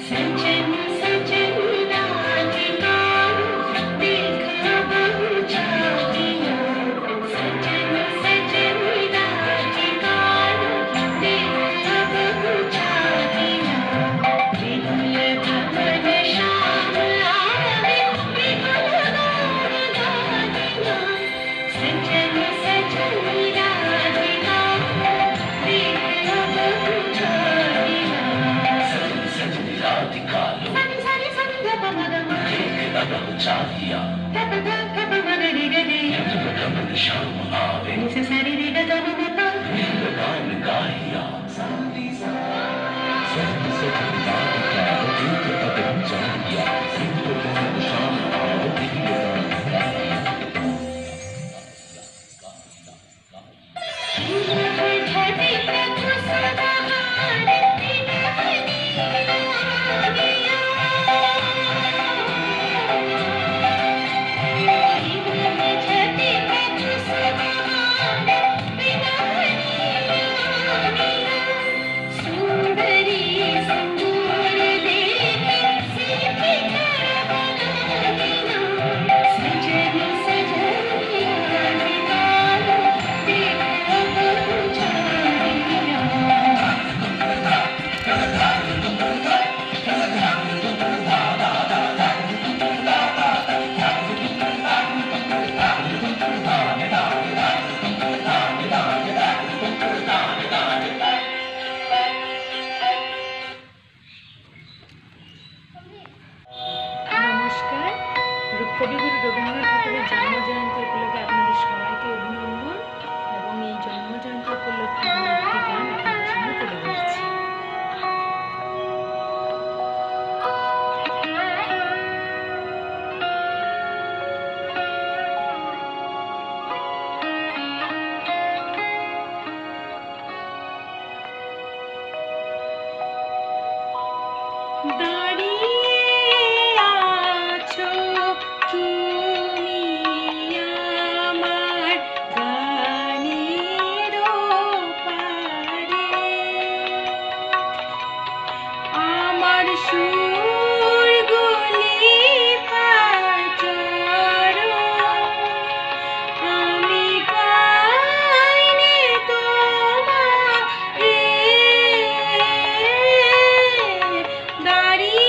सजन सजन राधिका देखा बहु छातिया। सजन सजन राधिका देखा बहु छातिया। विपुल भवन श्याम आवे विपुल गौर गादिया। सजन सजन राधिका देखा बहु छातिया। নমস্কার। কবিগুরু রবীন্দ্রনাথ ঠাকুরের জন্মজয়ন্তী উপলক্ষে আপনাদের সবাইকে অভিনন্দন এবং এই জন্মজয়ন্তী উপলক্ষে আমি একটি গান আপনাদের সামনে তুলে ধরছি। দাঁড়িয়ে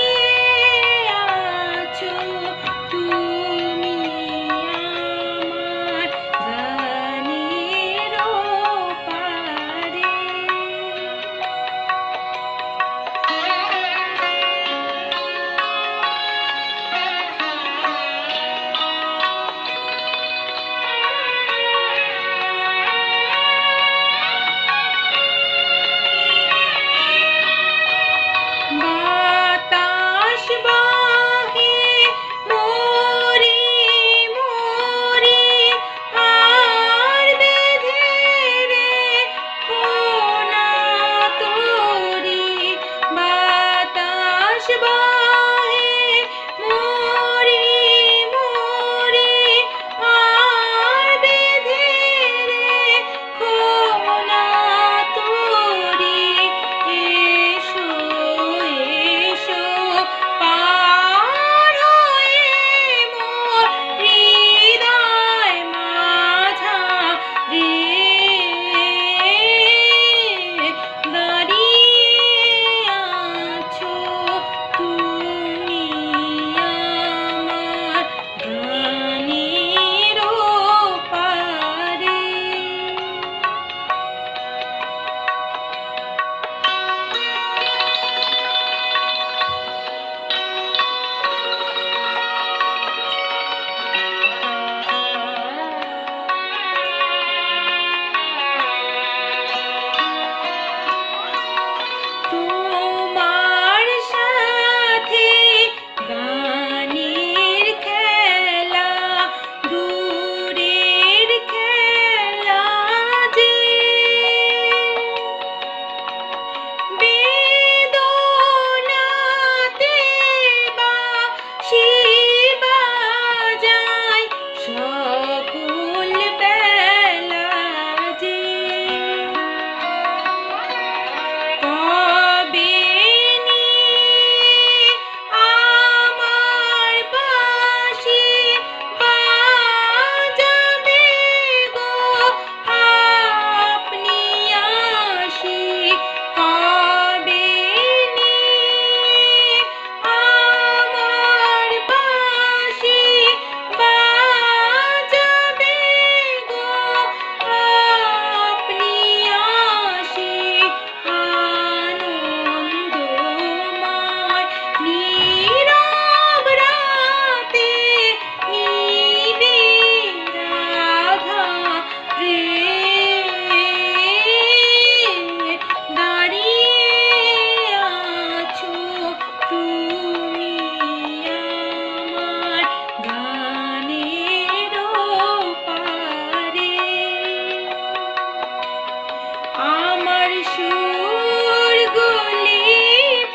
সুর গুলি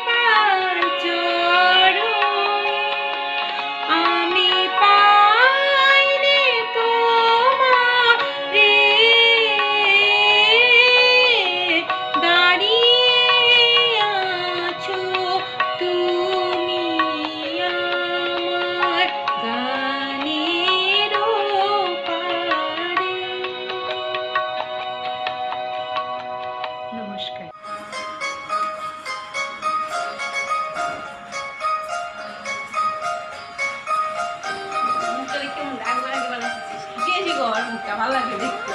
পার চরণ আমি পাইনি তোমারে দাঁড়িয়ে আছো তুমি আমার গানের পারে। নমস্কার। মুখটা দেখতে রাগবে রাগবে বানাচ্ছিস শিখিয়েছি গো আর মুখটা ভালো লাগবে দেখতে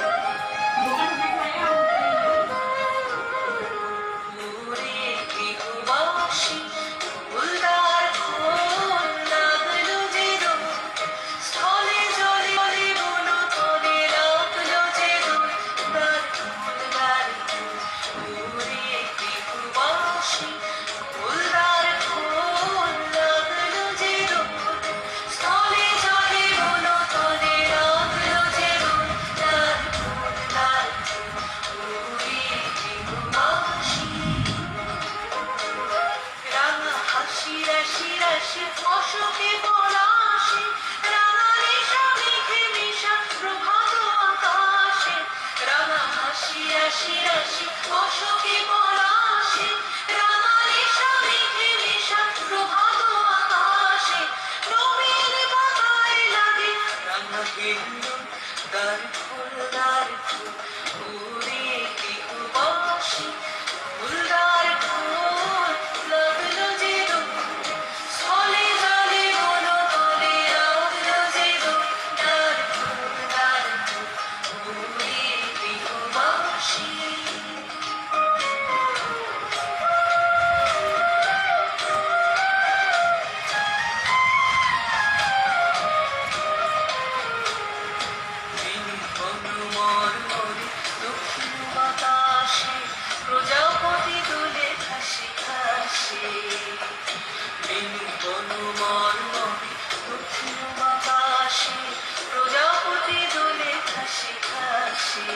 প্রজাপতি দোলে খাসি খাসি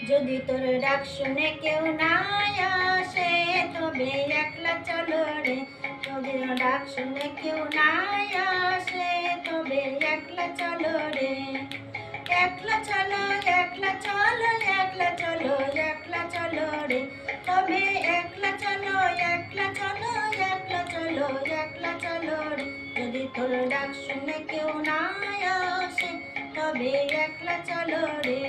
যদি তোর ডাক শুনে কেউ না আসে তবে একলা চলো রে, যদি ডাক শুনে কেউ না আসে তবে একলা চলো রে, একলা চলো একলা চলো একলা চলো একলা চলো রে, তবে একলা চলো একলা চলো একলা চলো একলা চলো রে, যদি তোর ডাক শুনে কেউ না আসে তবে একলা চলো রে।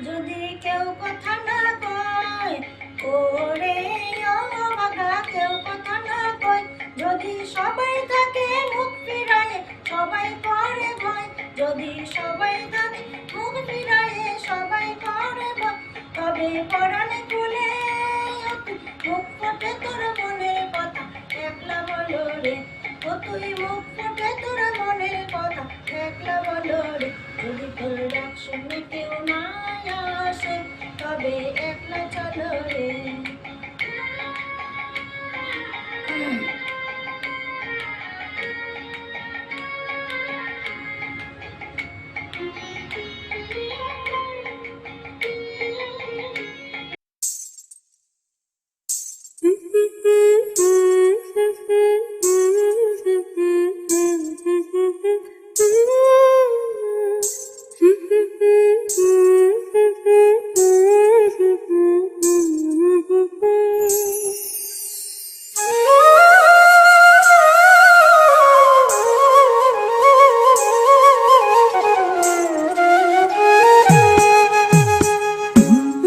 যদি কেউ কথা না কয় ওরে ও বাবা, কেউ কথা না কয়, যদি সবাই থাকে মুখ ফিরায় সবাই করে ভয়, যদি সবাই থাকে মুখ ফিরায় সবাই করে ভয়, তবে পরাণে খুলে মুখ ফোটে তোর মনের কথা একলা বলো রে, ও তুই মুখ ফোটে তোর মনের কথা একলা বলো রে, যদি তোর ডাক শুনে কেউ না আসে তবে একলা চলো রে।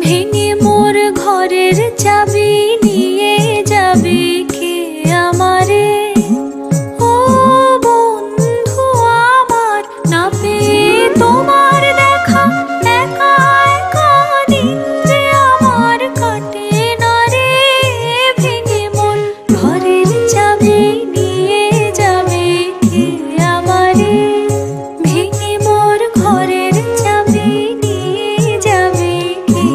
ভেঙে মোর ঘরের চাবি নিয়ে যাবে কে আমারে, ও বন্ধু আমার না পেয়ে তোমার দেখা একা একা দিন যে আমার কাটে না রে, ভেঙে মোর ঘরের চাবি নিয়ে যাবে কে আমারে, ভেঙে মোর ঘরের চাবি নিয়ে যাবে কে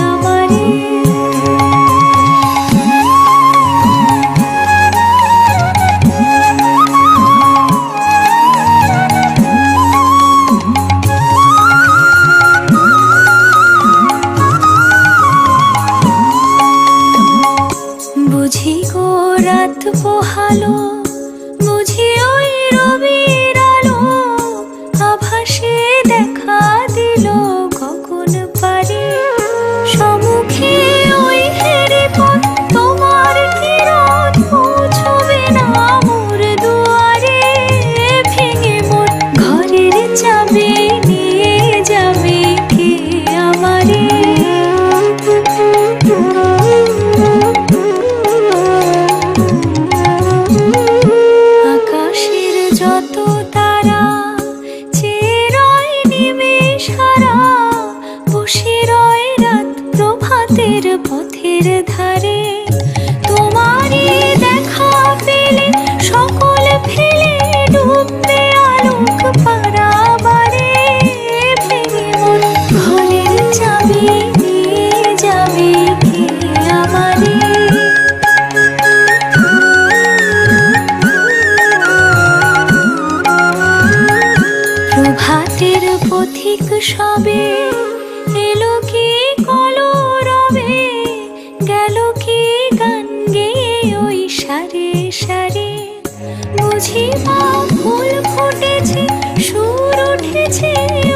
আমারে। বুঝি গো রাত পোহালো, বুঝি ওই রবির আলো, আভাসে দেখা দিল গগন পারে, সম্মুখে ওই হেরি পথ তোমার কিরণ পৌঁছবে না মোর দুয়ারে, ভেঙে মোর ঘরের চাবি নিয়ে যাবে কে আমারে। আকাশের যত তারা চেয়ে রয় নিমেষ হারা, বসে রয় রাত প্রভাতের পথের ধারে, তোমারই দেখা পেলে সকল ফেলে ডুববে আলোক পারাবারে, ভেঙে মোর ঘরের চাবি নিয়ে যাবে কে আমারে। প্রভাতের পথিক সবে এলো কি কলরবে, গেল কি গান গেয়ে ওই সারে সারে, বুঝি মা ফুল ফুটেছে সুর উঠেছে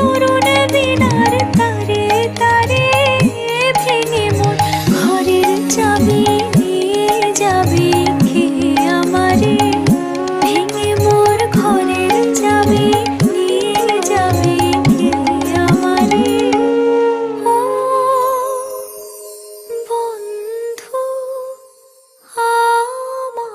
অরুণ বীণার তারে তারে, ভেঙে মোর ঘরের চাবি নিয়ে যাবে কে আমারে, ভেঙে মোর ঘরের চাবি নিয়ে যাবে কে আমারে। ও বন্ধু আমার।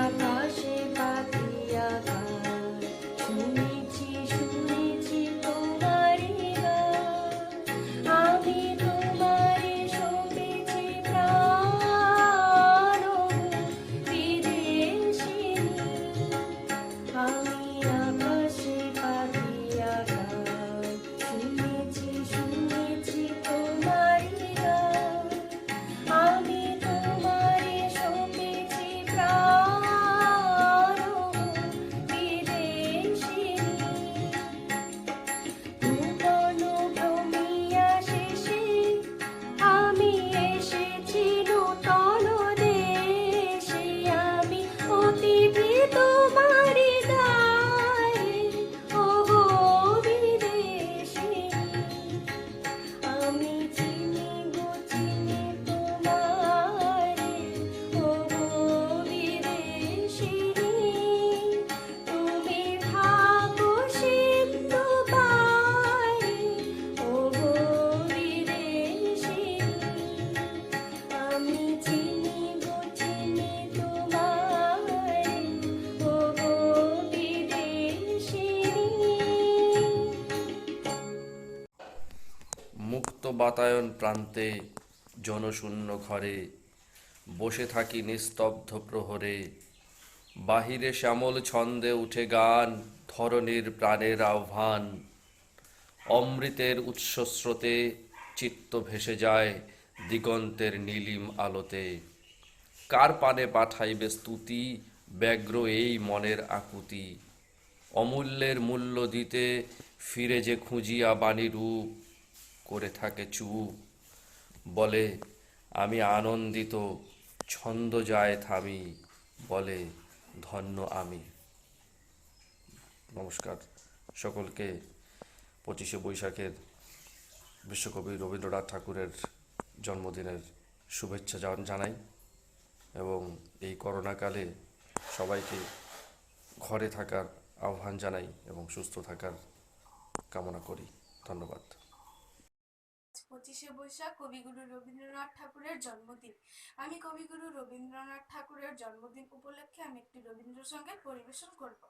আকাশে পাতিয়া গান শুনেছি শুনেছি তোমারি গান আমি তোমারে সপেছি প্রাণ বিদেশিনী আমি আকাশে পাতিয়া গান শুনেছি শুনেছি তোমারি গান আমি তোমারে সপেছি প্রাণ বিদেশিনী নূতন ভ্রমিয়া শেষে আমি এসেছি নূতন দেশে আমি অতিথি তোমারি দায়ে ওগো বিদেশিনী আমি চিনি গো চিনি তোমারে ওগো বিদেশিনী তুমি থাকো সিন্ধু পারে ওগো বিদেশিনী আমি চিনি গো চিনি তোমারে ওগো বিদেশিনী মুক্ত বাতায়ন প্রান্তে জনশূন্য ঘরে বসে থাকি নিস্তব্ধ প্রহরে বাহিরে শ্যামল ছন্দে উঠে গান ধরণীর প্রাণের আহ্বান অমৃতের উৎসস্রোতে চিত্ত ভেসে যায় দিগন্তের নীলিম আলোতে কার পানে পাঠাইবে স্তুতি ব্যগ্র এই মনের আকুতি অমূল্যের মূল্য দিতে ফিরে যে খুঁজিয়া বাণী রূপ করে থাকে চুপ বলে আমি আনন্দিত ছন্দ যায় থামি বলে ধন্য আমি। নমস্কার সকলকে 25শে বৈশাখের বিশ্বকবি রবীন্দ্রনাথ ঠাকুরের জন্মদিনের শুভেচ্ছা জানাই এবং এই করোনাকালে সবাইকে ঘরে থাকার আহ্বান জানাই এবং সুস্থ থাকার কামনা করি। ধন্যবাদ। 25শে বৈশাখ কবিগুরু রবীন্দ্রনাথ ঠাকুরের জন্মদিন। আমি কবিগুরু রবীন্দ্রনাথ ঠাকুরের জন্মদিন উপলক্ষে আমি একটি রবীন্দ্রসঙ্গীত পরিবেশন করব।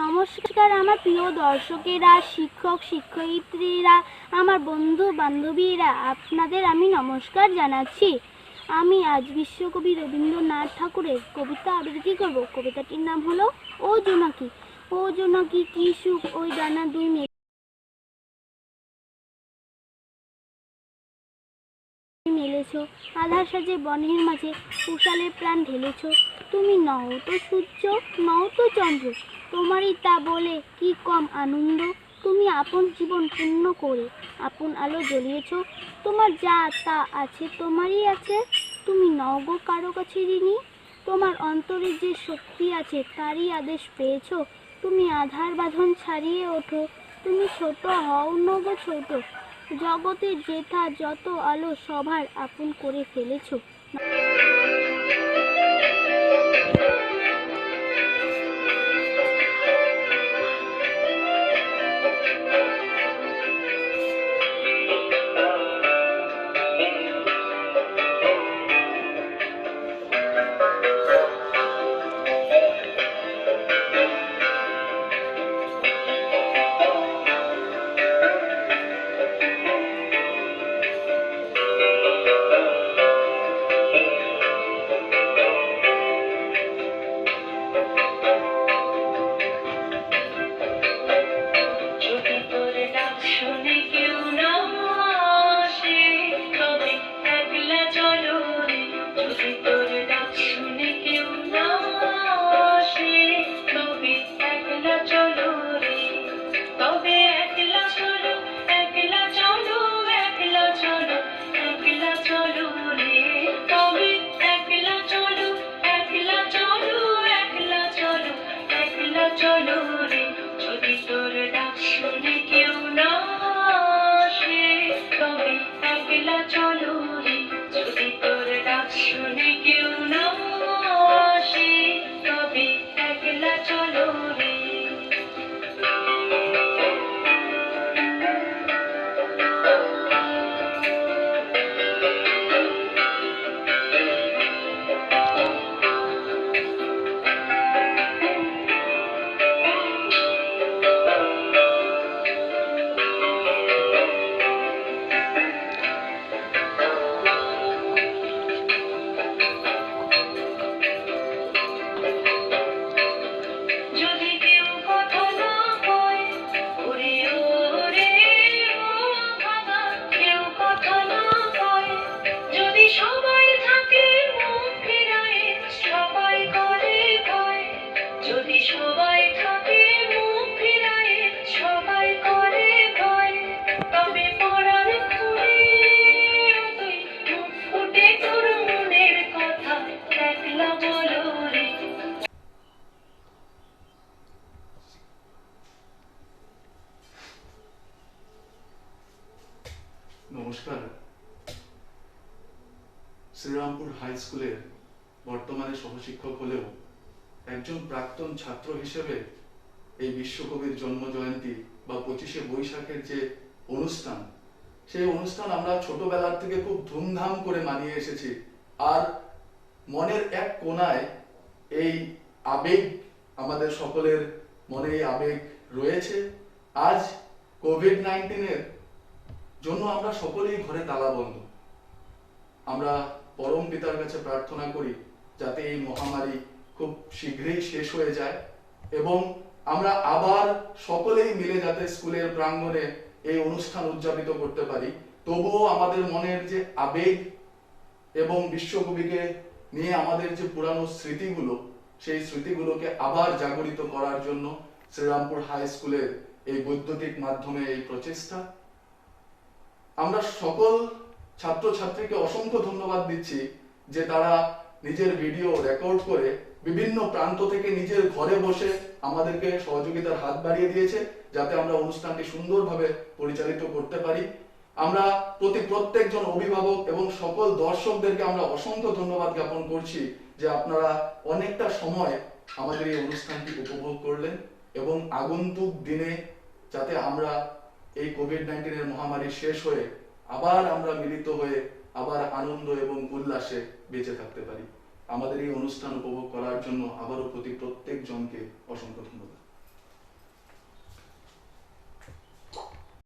নমস্কার, আমার প্রিয় দর্শকেরা, শিক্ষক শিক্ষয়িত্রীরা, আমার বন্ধু বান্ধবীরা, আপনাদের আমি নমস্কার জানাচ্ছি। আমি আজ বিশ্বকবি রবীন্দ্রনাথ ঠাকুরের কবিতা আবৃত্তি করব। কবিতাটির নাম হলো ও জোনাকি। ও জোনাকি কি সুখ ওই ডানা দুই মেলেছ, আধার সাজে বনের মাঝে উষালে প্রাণ ঢেলেছ। তুমি নও তো সূর্য, নও তো চন্দ্র, তোমারই তা বলে কি কম আনন্দ। তুমি আপন জীবন পূর্ণ করে আপন আলো জ্বলিয়েছ। তোমার যা তা আছে তোমারই আছে, তুমি নও গো কারো কাছে ঋণী। তোমার অন্তরে যে শক্তি আছে তারই আদেশ পেয়েছ। তুমি আধার বাঁধন ছাড়িয়ে ওঠো, তুমি ছোট হও না গো ছোট, জগতের যেথা যত আলো সবার আপন করে ফেলেছ। নমস্কার। শ্রীরামপুর হাই স্কুলের বর্তমানে সহশিক্ষক হলেও একজন প্রাক্তন ছাত্র হিসেবে এই বিশ্বকবির জন্ম জয়ন্তী বা 25শে বৈশাখের যে অনুষ্ঠান, সেই অনুষ্ঠান আমরা ছোটবেলার থেকে খুব ধুমধাম করে মানিয়ে এসেছি। আর মনের এক কোণায় এই আবেগ, আমাদের সকলের মনে এই আবেগ রয়েছে। আজ কোভিড-19-এর জন্য আমরা সকলেই ঘরে তালাবন্ধ। আমরা পরম পিতার কাছে প্রার্থনা করি যাতে এই মহামারী খুব শীঘ্রই শেষ হয়ে যায় এবং আমরা আবার সকলেই মিলে যাতে স্কুলের প্রাঙ্গণে এই অনুষ্ঠান উদযাপিত করতে পারি। তবুও আমাদের মনের যে আবেগ এবং বিশ্বকবিকে নিয়ে আমাদের যে পুরানো স্মৃতিগুলো, সেই স্মৃতিগুলোকে আবার জাগরিত করার জন্য শ্রীরামপুর হাই স্কুলের এই বৈদ্যুতিক মাধ্যমে এই প্রচেষ্টা। আমরা সকল ছাত্রছাত্রীকে অসংখ্য ধন্যবাদ দিচ্ছি যে তারা নিজের ভিডিও রেকর্ড করে বিভিন্ন প্রান্ত থেকে নিজের ঘরে বসে আমাদেরকে সহযোগিতার হাত বাড়িয়ে দিয়েছে যাতে আমরা অনুষ্ঠানটি সুন্দরভাবে পরিচালিত করতে পারি। আমরা প্রত্যেকজন অভিভাবক এবং সকল দর্শকদেরকে আমরা অসংখ্য ধন্যবাদ জ্ঞাপন করছি যে আপনারা অনেকটা সময় আমাদের এই অনুষ্ঠানটি উপভোগ করলেন এবং আগন্তুক দিনে যাতে আমরা এই কোভিড-19-এর মহামারী শেষ হয়ে আবার আমরা মিলিত হয়ে আবার আনন্দ এবং উল্লাসে বেঁচে থাকতে পারি। আমাদের এই অনুষ্ঠান উপভোগ করার জন্য আবারও প্রত্যেকজনকে অসংখ্য ধন্যবাদ।